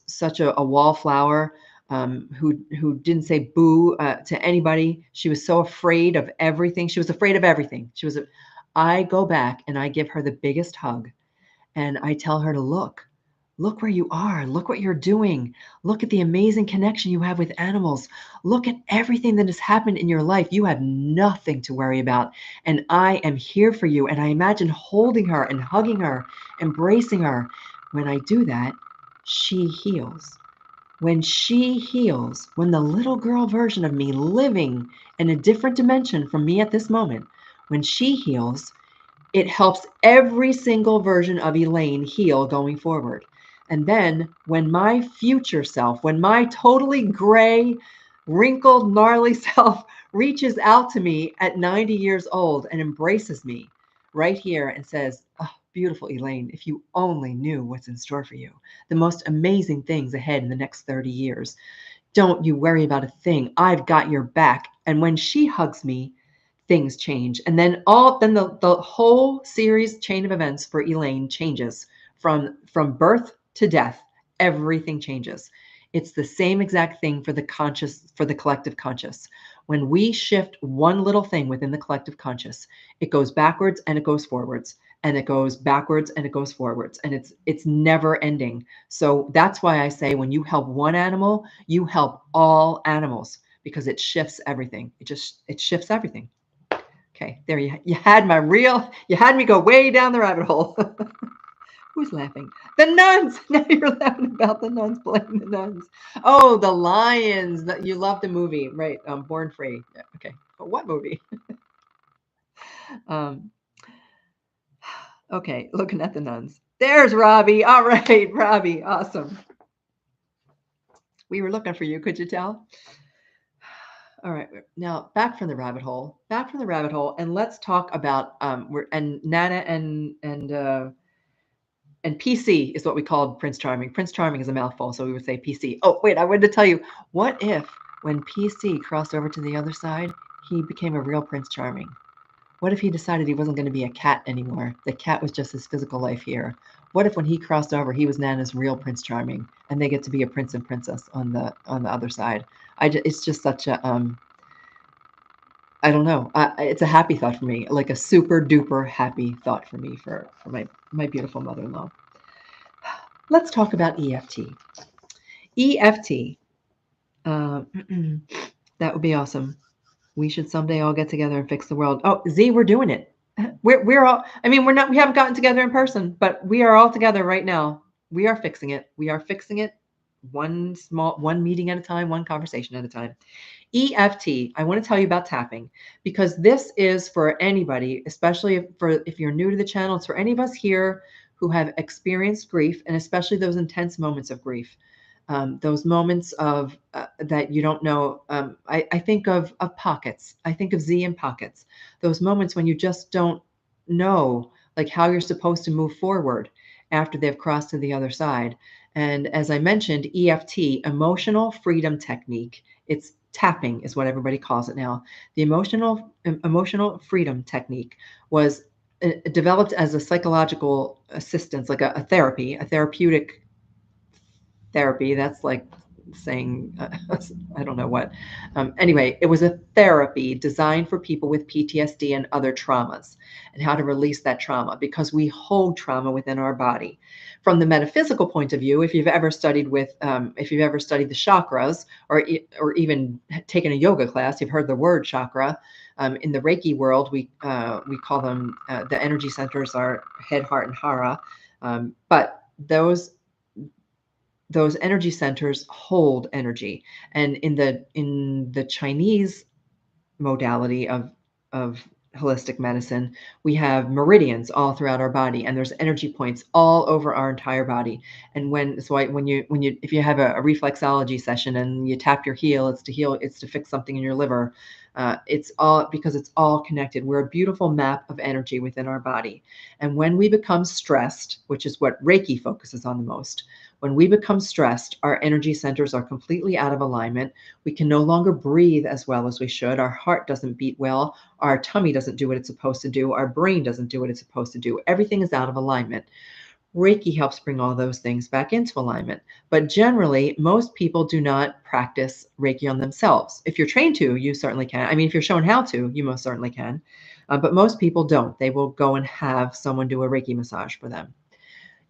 such a wallflower, who didn't say boo to anybody. She was so afraid of everything. She was afraid of everything. I go back and I give her the biggest hug, and I tell her to look where you are. Look what you're doing. Look at the amazing connection you have with animals. Look at everything that has happened in your life. You have nothing to worry about. And I am here for you. And I imagine holding her and hugging her, embracing her. When I do that, she heals. When she heals, when the little girl version of me living in a different dimension from me at this moment, when she heals, it helps every single version of Elaine heal going forward. And then when my future self, when my totally gray, wrinkled, gnarly self reaches out to me at 90 years old and embraces me right here and says, oh, beautiful Elaine, if you only knew what's in store for you, the most amazing things ahead in the next 30 years. Don't you worry about a thing. I've got your back. And when she hugs me, things change. And then the whole series chain of events for Elaine changes from birth to death. Everything changes. It's the same exact thing for the collective conscious. When we shift one little thing within the collective conscious, it goes backwards and it goes forwards, and it goes backwards and it goes forwards, and it's never ending. So that's why I say when you help one animal, you help all animals, because it shifts everything. It shifts everything. Okay, there you had me go way down the rabbit hole. Who's laughing? The nuns. Now you're laughing about the nuns, playing the nuns. Oh, the lions. You love the movie, right? Born Free. Yeah, okay. But what movie? Okay, looking at the nuns. There's Robbie. All right, Robbie. Awesome. We were looking for you. Could you tell? All right, now back from the rabbit hole. And let's talk about Nana and PC is what we called Prince Charming. Prince Charming is a mouthful, so we would say PC. Oh, wait, I wanted to tell you, what if when PC crossed over to the other side, he became a real Prince Charming? What if he decided he wasn't going to be a cat anymore? The cat was just his physical life here. What if when he crossed over, he was Nana's real Prince Charming, and they get to be a prince and princess on the other side? It's just such a I don't know. It's a happy thought for me, like a super duper happy thought for me for my beautiful mother-in-law. Let's talk about EFT. EFT. That would be awesome. We should someday all get together and fix the world. Oh, Z, we're doing it. We're all. I mean, we haven't gotten together in person, but we are all together right now. We are fixing it. We are fixing it. One meeting at a time, one conversation at a time. EFT, I want to tell you about tapping, because this is for anybody, especially if you're new to the channel. It's for any of us here who have experienced grief, and especially those intense moments of grief, those moments of that you don't know. I think of pockets. I think of Z in pockets. Those moments when you just don't know like how you're supposed to move forward after they've crossed to the other side. And as I mentioned, EFT, emotional freedom technique. It's tapping is what everybody calls it now. The emotional freedom technique was developed as a psychological assistance, like a therapeutic therapy. That's like saying, I don't know what. Anyway, it was a therapy designed for people with PTSD and other traumas, and how to release that trauma, because we hold trauma within our body. From the metaphysical point of view, if you've ever studied the chakras, or even taken a yoga class, you've heard the word chakra. In the Reiki world, we call them the energy centers are head, heart, and hara. But those energy centers hold energy. And in the Chinese modality of holistic medicine, we have meridians all throughout our body, and there's energy points all over our entire body. And when you if you have a reflexology session and you tap your heel, it's to heal, it's to fix something in your liver. It's all because it's all connected. We're a beautiful map of energy within our body. And when we become stressed, which is what Reiki focuses on the most, when we become stressed, our energy centers are completely out of alignment. We can no longer breathe as well as we should. Our heart doesn't beat well. Our tummy doesn't do what it's supposed to do. Our brain doesn't do what it's supposed to do. Everything is out of alignment. Reiki helps bring all those things back into alignment. But generally, most people do not practice Reiki on themselves. If you're trained to, you certainly can. I mean, if you're shown how to, you most certainly can. But most people don't. They will go and have someone do a Reiki massage for them.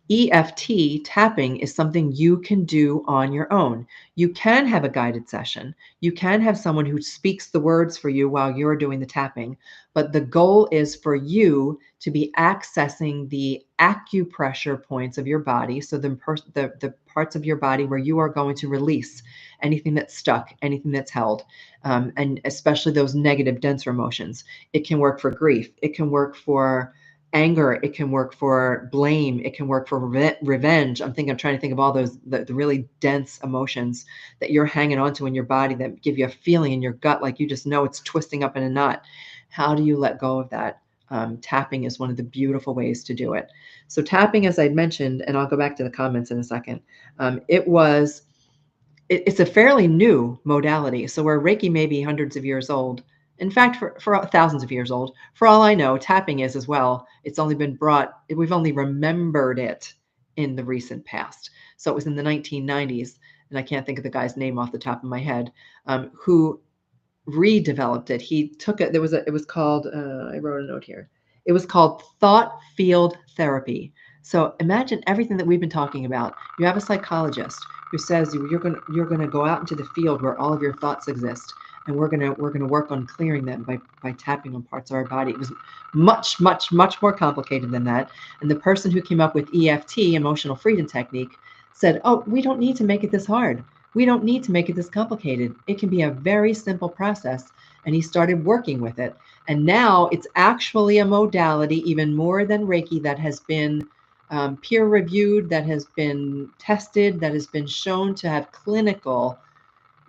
EFT tapping is something you can do on your own. You can have a guided session. You can have someone who speaks the words for you while you're doing the tapping. But the goal is for you to be accessing the acupressure points of your body. So the parts of your body where you are going to release anything that's stuck, anything that's held, and especially those negative, denser emotions. It can work for grief. It can work for anger. It can work for blame. It can work for revenge. I'm trying to think of all those, the really dense emotions that you're hanging on to in your body that give you a feeling in your gut, like you just know it's twisting up in a knot. How do you let go of that? Tapping is one of the beautiful ways to do it. So tapping, as I mentioned, and I'll go back to the comments in a second, it's a fairly new modality. So where Reiki may be hundreds of years old, in fact, for thousands of years old, for all I know, tapping is as well. It's only been we've only remembered it in the recent past. So it was in the 1990s, and I can't think of the guy's name off the top of my head, who redeveloped it. He took it. It was called, I wrote a note here. It was called thought field therapy. So imagine everything that we've been talking about. You have a psychologist who says you're going to go out into the field where all of your thoughts exist, and we're going to work on clearing them by tapping on parts of our body. It was much, much, much more complicated than that. And the person who came up with EFT, emotional freedom technique, said, "Oh, we don't need to make it this hard. We don't need to make it this complicated. It can be a very simple process." And he started working with it. And now it's actually a modality, even more than Reiki, that has been peer reviewed, that has been tested, that has been shown to have clinical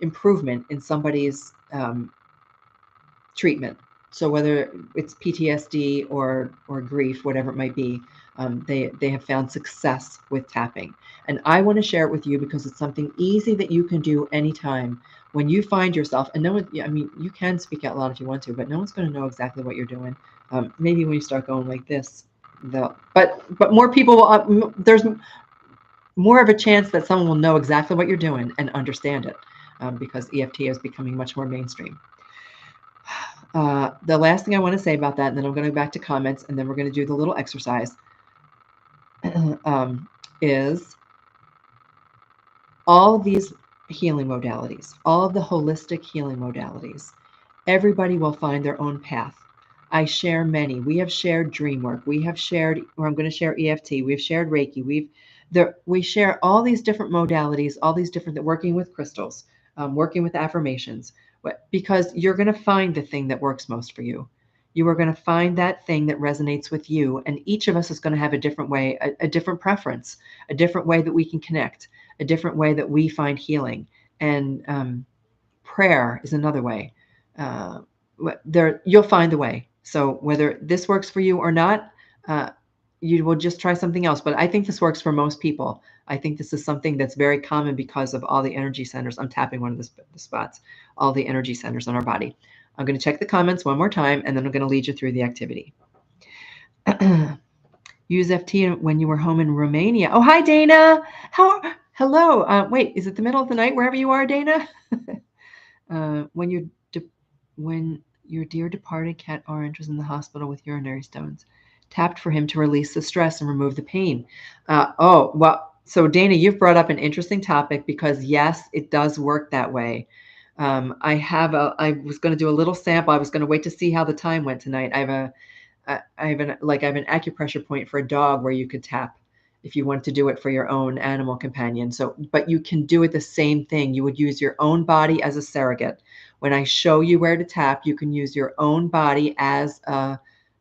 improvement in somebody's treatment. So whether it's PTSD or grief, whatever it might be, they have found success with tapping. And I want to share it with you because it's something easy that you can do anytime when you find yourself. And no one, I mean, you can speak out loud if you want to, but no one's going to know exactly what you're doing. Maybe when you start going like this, but more people will. There's more of a chance that someone will know exactly what you're doing and understand it, because EFT is becoming much more mainstream. The last thing I want to say about that, and then I'm going to go back to comments, and then we're going to do the little exercise, is all of these healing modalities, all of the holistic healing modalities, everybody will find their own path. I share many. We have shared dream work. We have shared, or I'm going to share EFT. We've shared Reiki. We share all these different modalities, all these different, working with crystals, working with affirmations, because you're going to find the thing that works most for you. You are going to find that thing that resonates with you. And each of us is going to have a different way, a different preference, a different way that we can connect, a different way that we find healing. And prayer is another way. You'll find the way. So whether this works for you or not, you will just try something else. But I think this works for most people. I think this is something that's very common because of all the energy centers. I'm tapping one of the spots, all the energy centers on our body. I'm going to check the comments one more time, and then I'm going to lead you through the activity. Use EFT when you were home in Romania. Oh, hi, Dana. Hello. Wait, is it the middle of the night wherever you are, Dana? When your dear departed cat Orange was in the hospital with urinary stones, tapped for him to release the stress and remove the pain. So Dana, you've brought up an interesting topic, because yes, it does work that way. I was going to do a little sample. I was going to wait to see how the time went tonight. I have an acupressure point for a dog where you could tap, if you want to do it for your own animal companion. So, but you can do it the same thing. You would use your own body as a surrogate. When I show you where to tap, you can use your own body as a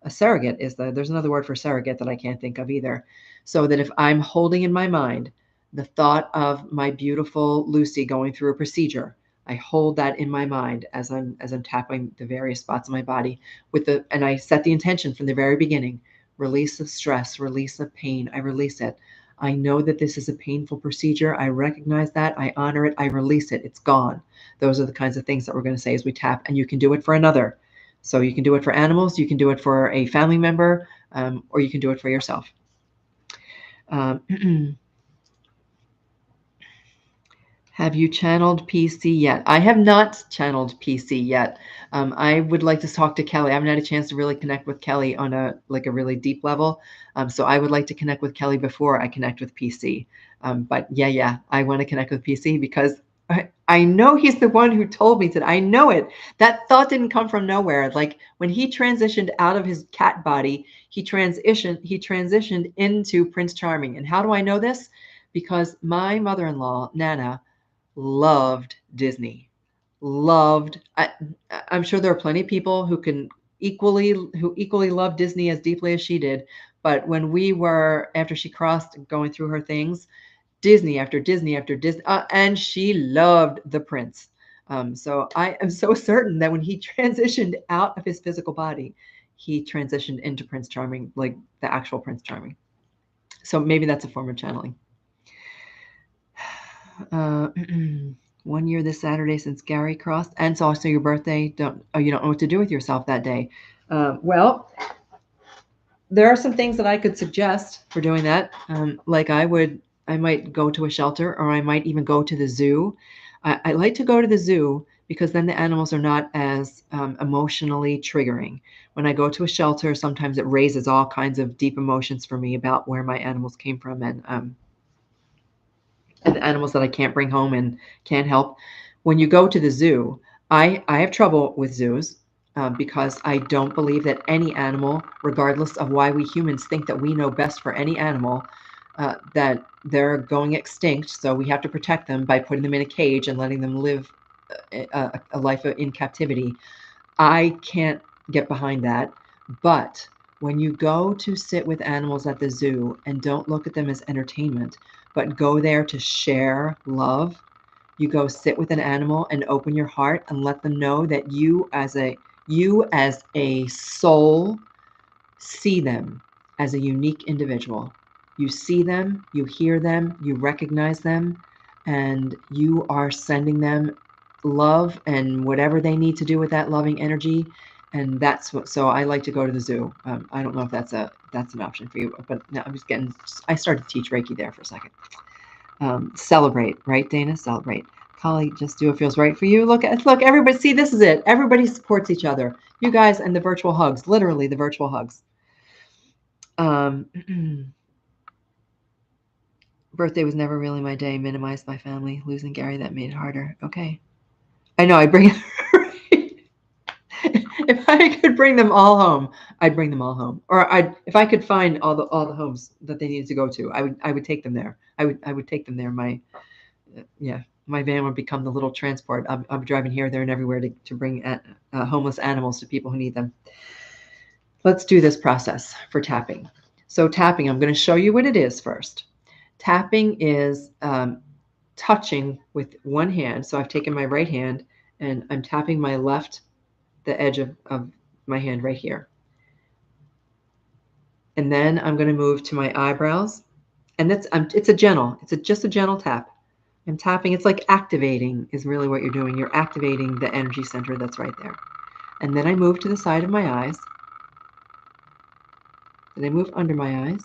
surrogate. There's another word for surrogate that I can't think of either. So that if I'm holding in my mind the thought of my beautiful Lucy going through a procedure, I hold that in my mind as I'm tapping the various spots of my body and I set the intention from the very beginning. Release of stress, release of pain. I release it. I know that this is a painful procedure. I recognize that. I honor it. I release it. It's gone. Those are the kinds of things that we're going to say as we tap, and you can do it for another. So you can do it for animals, you can do it for a family member, or you can do it for yourself. Have you channeled PC yet? I have not channeled PC yet. I would like to talk to Kelly. I haven't had a chance to really connect with Kelly on a really deep level. So I would like to connect with Kelly before I connect with PC. But yeah, I want to connect with PC because I know he's the one who told me to. I know it. That thought didn't come from nowhere. Like when he transitioned out of his cat body, he transitioned into Prince Charming. And how do I know this? Because my mother-in-law, Nana, loved Disney. I'm sure there are plenty of people who equally love Disney as deeply as she did. But when after she crossed going through her things, Disney after Disney after Disney, and she loved the prince. So I am so certain that when he transitioned out of his physical body, he transitioned into Prince Charming, like the actual Prince Charming. So maybe that's a form of channeling. 1 year this Saturday since Gary crossed, and it's also your birthday. You don't know what to do with yourself that day. Well, there are some things that I could suggest for doing that. Like I might go to a shelter, or I might even go to the zoo. I like to go to the zoo because then the animals are not as emotionally triggering. When I go to a shelter, sometimes it raises all kinds of deep emotions for me about where my animals came from, and the animals that I can't bring home and can't help. When you go to the zoo, I have trouble with zoos because I don't believe that any animal, regardless of why we humans think that we know best for any animal, that they're going extinct. So we have to protect them by putting them in a cage and letting them live a life in captivity. I can't get behind that. But when you go to sit with animals at the zoo and don't look at them as entertainment, but go there to share love, you go sit with an animal and open your heart and let them know that you as a soul see them as a unique individual. You see them, you hear them, you recognize them, and you are sending them love and whatever they need to do with that loving energy. And so I like to go to the zoo. I don't know if that's an option for you, but no, I started to teach Reiki there for a second. Celebrate, right, Dana? Celebrate. Kali, just do what feels right for you. Look, everybody, see, this is it. Everybody supports each other. You guys and the virtual hugs, literally the virtual hugs. Birthday was never really my day. Minimized my family. Losing Gary, that made it harder. Okay. I know, I bring if I could bring them all home, I'd bring them all home. Or if I could find all the homes that they needed to go to, I would take them there. I would take them there. My van would become the little transport. I'm driving here, there, and everywhere to bring homeless animals to people who need them. Let's do this process for tapping. So tapping, I'm going to show you what it is first. Tapping is touching with one hand. So I've taken my right hand and I'm tapping my left, the edge of my hand right here. And then I'm going to move to my eyebrows. And it's just a gentle tap. I'm tapping. It's like activating is really what you're doing. You're activating the energy center that's right there. And then I move to the side of my eyes. And I move under my eyes.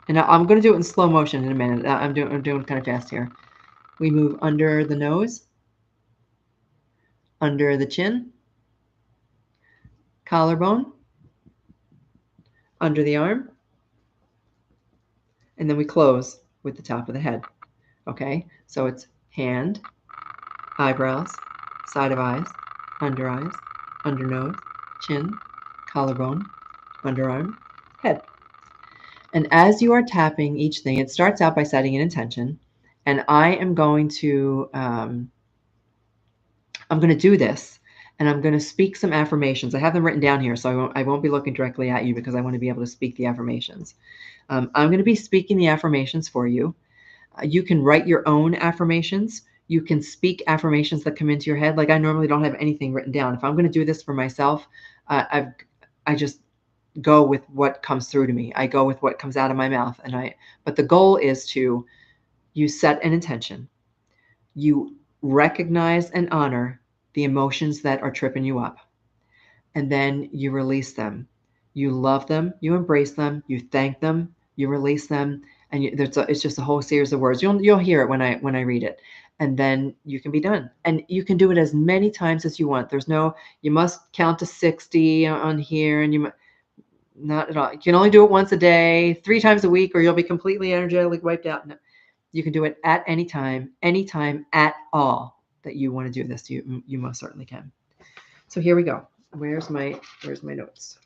And I'm going to do it in slow motion in a minute. I'm doing kind of fast here. We move under the nose, under the chin, collarbone, under the arm, and then we close with the top of the head. Okay, so it's hand, eyebrows, side of eyes, under nose, chin, collarbone, underarm, head. And as you are tapping each thing, it starts out by setting an intention. And I am going to do this, and I'm going to speak some affirmations. I have them written down here, so I won't be looking directly at you because I want to be able to speak the affirmations. I'm going to be speaking the affirmations for you. You can write your own affirmations. You can speak affirmations that come into your head. Like I normally don't have anything written down. If I'm going to do this for myself, I just go with what comes through to me. I go with what comes out of my mouth. But the goal is you set an intention. You recognize and honor the emotions that are tripping you up. And then you release them. You love them, you embrace them, you thank them, you release them, and it's just a whole series of words. You'll hear it when I read it, and then you can be done. And you can do it as many times as you want. There's no you must count to 60 on here, and not at all. You can only do it once a day, 3 times a week, or you'll be completely energetically wiped out. No, you can do it at any time at all that you want to do this. You most certainly can. So here we go. Where's my notes?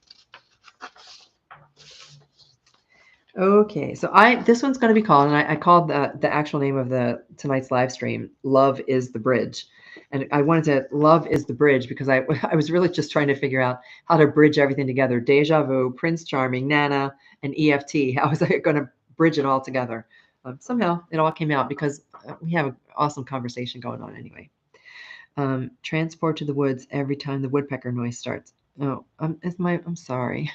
Okay, so this one's going to be called, and I called the actual name of tonight's live stream, Love is the Bridge. And I wanted to, Love is the Bridge, because I was really just trying to figure out how to bridge everything together. Deja vu, Prince Charming, Nana, and EFT. How was I going to bridge it all together? Somehow it all came out because we have an awesome conversation going on anyway. Transport to the woods every time the woodpecker noise starts. Oh, I'm sorry.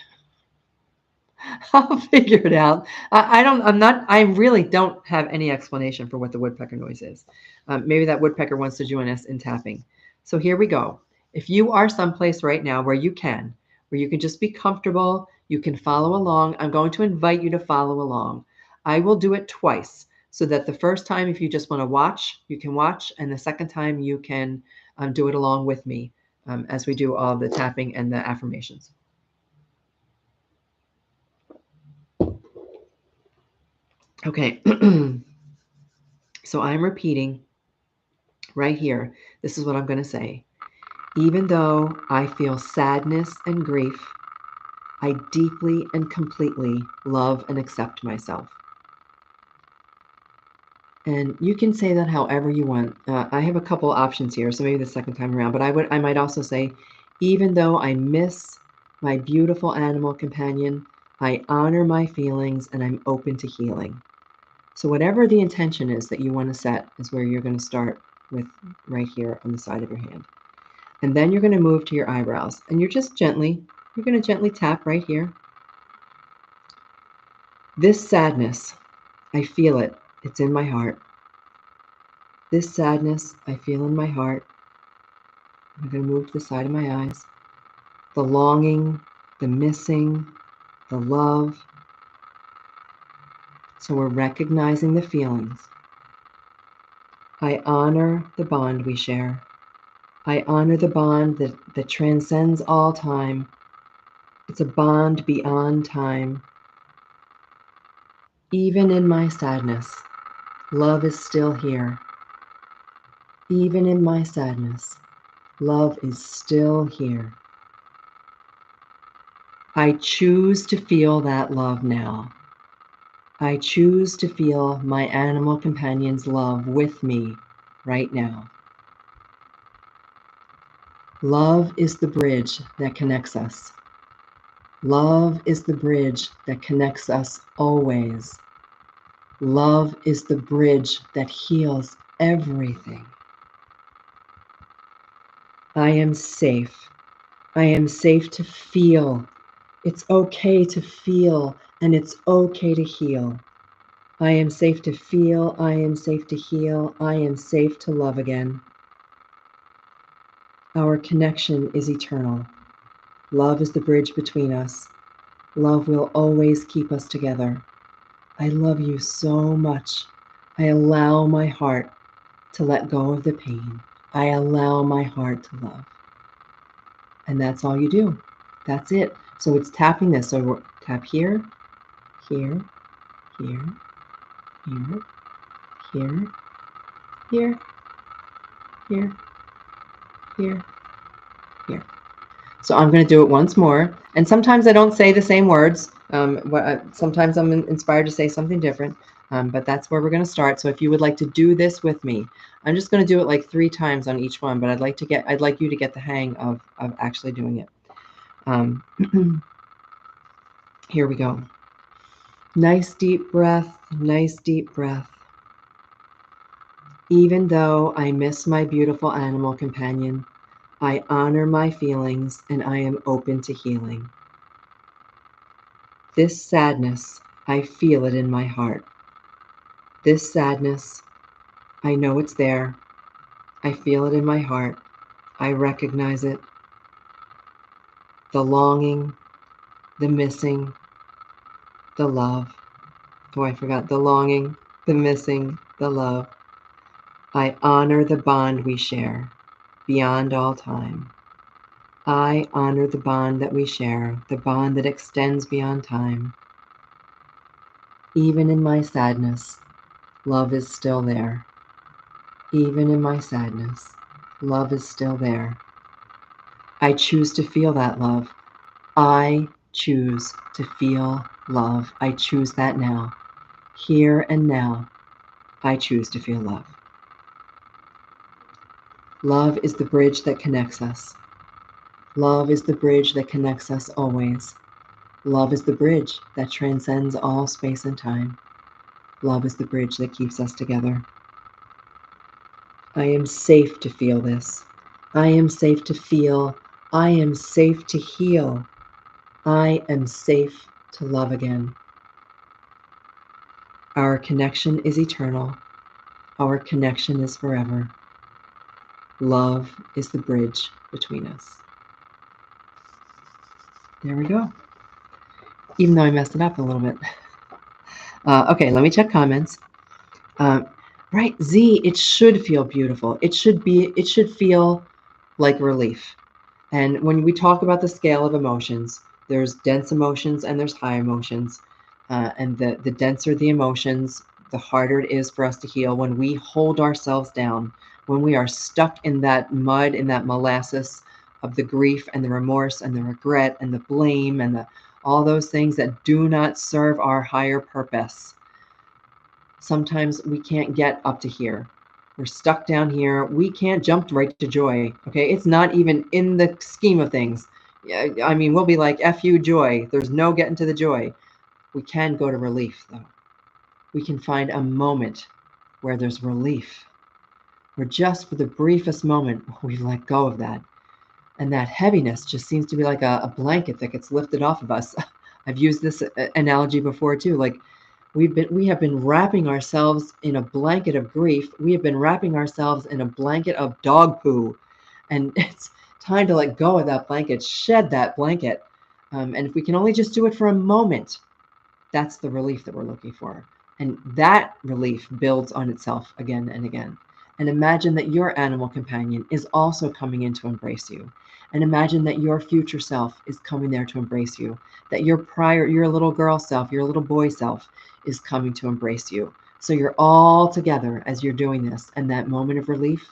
I'll figure it out. I really don't have any explanation for what the woodpecker noise is. Maybe that woodpecker wants to join us in tapping. So here we go. If you are someplace right now where you can just be comfortable, you can follow along. I'm going to invite you to follow along. I will do it twice so that the first time, if you just want to watch, you can watch. And the second time you can do it along with me as we do all the tapping and the affirmations. Okay, so I'm repeating right here. This is what I'm going to say. Even though I feel sadness and grief, I deeply and completely love and accept myself. And you can say that however you want. I have a couple options here, so maybe the second time around. But I might also say, even though I miss my beautiful animal companion, I honor my feelings and I'm open to healing. So whatever the intention is that you want to set is where you're going to start with right here on the side of your hand. And then you're going to move to your eyebrows. And you're going to gently tap right here. This sadness, I feel it. It's in my heart. This sadness, I feel in my heart. I'm going to move to the side of my eyes. The longing, the missing, the love. So we're recognizing the feelings. I honor the bond we share. I honor the bond that transcends all time. It's a bond beyond time. Even in my sadness, love is still here. Even in my sadness, love is still here. I choose to feel that love now. I choose to feel my animal companion's love with me right now. Love is the bridge that connects us. Love is the bridge that connects us always. Love is the bridge that heals everything. I am safe. I am safe to feel. It's okay to feel, and it's okay to heal. I am safe to feel. I am safe to heal. I am safe to love again. Our connection is eternal. Love is the bridge between us. Love will always keep us together. I love you so much. I allow my heart to let go of the pain. I allow my heart to love. And that's all you do. That's it. So it's tapping this. So we'll tap here, here, here, here, here, here, here, here, here. So I'm going to do it once more. And sometimes I don't say the same words. Sometimes I'm inspired to say something different, but that's where we're going to start. So if you would like to do this with me, I'm just going to do it like 3 times on each one, but I'd like you to get the hang of actually doing it. Here we go. Nice deep breath, nice deep breath. Even though I miss my beautiful animal companion, I honor my feelings and I am open to healing. This sadness, I feel it in my heart. This sadness, I know it's there. I feel it in my heart. I recognize it. The longing, the missing, the love. Oh, I forgot the longing, the missing, the love. I honor the bond we share beyond all time. I honor the bond that we share, the bond that extends beyond time. Even in my sadness, love is still there. Even in my sadness, love is still there. I choose to feel that love. I choose to feel love. I choose that now. Here and now, I choose to feel love. Love is the bridge that connects us. Love is the bridge that connects us always. Love is the bridge that transcends all space and time. Love is the bridge that keeps us together. I am safe to feel this. I am safe to feel. I am safe to heal. I am safe to love again. Our connection is eternal. Our connection is forever. Love is the bridge between us. There we go. Even though I messed it up a little bit. Okay, let me check comments. Right, Z, it should feel beautiful. It should feel like relief. And when we talk about the scale of emotions, there's dense emotions and there's high emotions. And the denser the emotions, the harder it is for us to heal. When we hold ourselves down, when we are stuck in that mud, in that molasses of the grief and the remorse and the regret and the blame and all those things that do not serve our higher purpose. Sometimes we can't get up to here. We're stuck down here. We can't jump right to joy. Okay, it's not even in the scheme of things. I mean, we'll be like, F you, joy. There's no getting to the joy. We can go to relief, though. We can find a moment where there's relief, where just for the briefest moment, we let go of that. And that heaviness just seems to be like a blanket that gets lifted off of us. I've used this analogy before, too. Like, we have been wrapping ourselves in a blanket of grief. We have been wrapping ourselves in a blanket of dog poo. And it's time to let go of that blanket, shed that blanket. And if we can only just do it for a moment, that's the relief that we're looking for. And that relief builds on itself again and again. And imagine that your animal companion is also coming in to embrace you. And imagine that your future self is coming there to embrace you. That your little girl self, your little boy self is coming to embrace you. So you're all together as you're doing this. And that moment of relief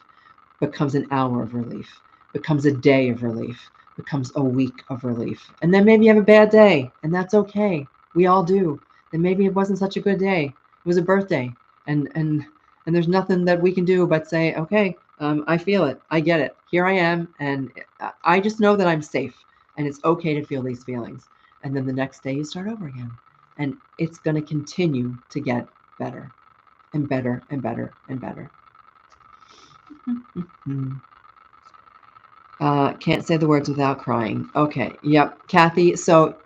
becomes an hour of relief, becomes a day of relief, becomes a week of relief. And then maybe you have a bad day, and that's okay. We all do. And maybe it wasn't such a good day. It was a birthday. And there's nothing that we can do but say, okay, I feel it. I get it. Here I am. And I just know that I'm safe. And it's okay to feel these feelings. And then the next day you start over again. And it's going to continue to get better and better and better and better. Can't say the words without crying. Okay. Yep. Kathy. So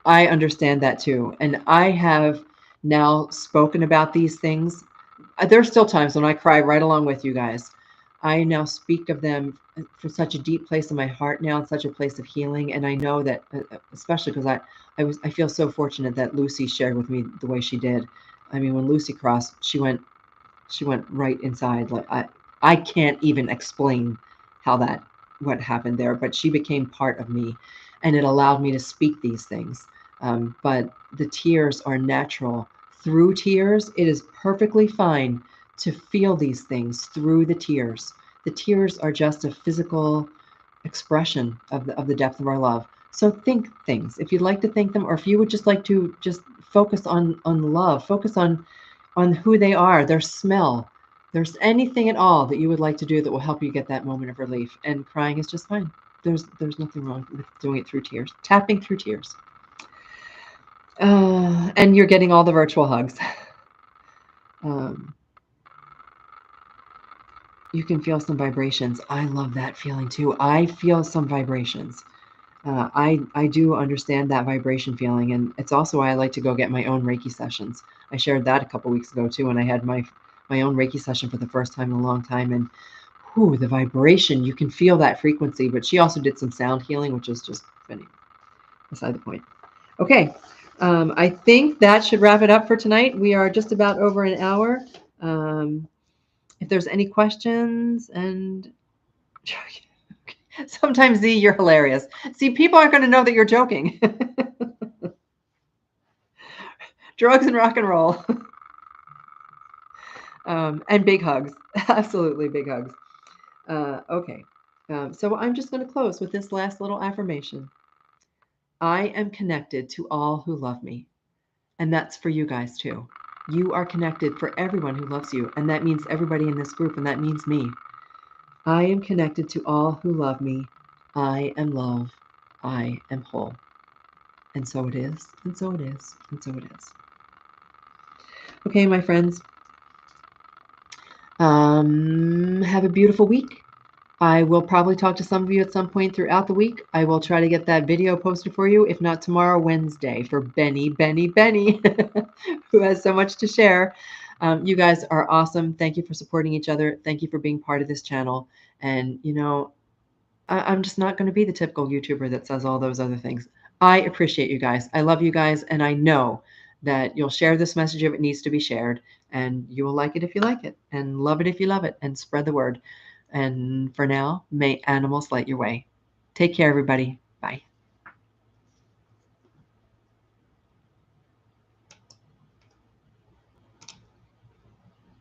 I understand that too. And I have now spoken about these things. There's still times when I cry right along with you guys. I now speak of them from such a deep place in my heart now, in such a place of healing. And I know that, especially because I feel so fortunate that Lucy shared with me the way she did. I mean, when Lucy crossed, she went right inside. Like I can't even explain what happened there, but she became part of me, and it allowed me to speak these things. But the tears are natural. Through tears, it is perfectly fine to feel these things through the tears. The tears are just a physical expression of the depth of our love. So think things. If you'd like to think them, or if you would just like to just focus on love, focus on who they are, their smell. There's anything at all that you would like to do that will help you get that moment of relief. And crying is just fine. There's nothing wrong with doing it through tears, tapping through tears. And you're getting all the virtual hugs. You can feel some vibrations. I love that feeling too. I feel some vibrations. I do understand that vibration feeling, and it's also why I like to go get my own Reiki sessions. I shared that a couple weeks ago too, and I had my own Reiki session for the first time in a long time, and whew, the vibration, you can feel that frequency. But she also did some sound healing, which is just funny. Beside the point. Okay, I think that should wrap it up for tonight. We are just about over an hour. If there's any questions, and sometimes Z, you're hilarious. See, people aren't going to know that you're joking. Drugs and rock and roll. And big hugs. Absolutely big hugs. Okay. So I'm just going to close with this last little affirmation. I am connected to all who love me. And that's for you guys too. You are connected for everyone who loves you. And that means everybody in this group. And that means me. I am connected to all who love me. I am love. I am whole. And so it is. And so it is. And so it is. Okay, my friends. Have a beautiful week. I will probably talk to some of you at some point throughout the week. I will try to get that video posted for you, if not tomorrow, Wednesday, for Benny, who has so much to share. You guys are awesome. Thank you for supporting each other. Thank you for being part of this channel. And, you know, I'm just not going to be the typical YouTuber that says all those other things. I appreciate you guys. I love you guys. And I know that you'll share this message if it needs to be shared. And you will like it if you like it. And love it if you love it. And spread the word. And for now, may animals light your way. Take care, everybody. Bye.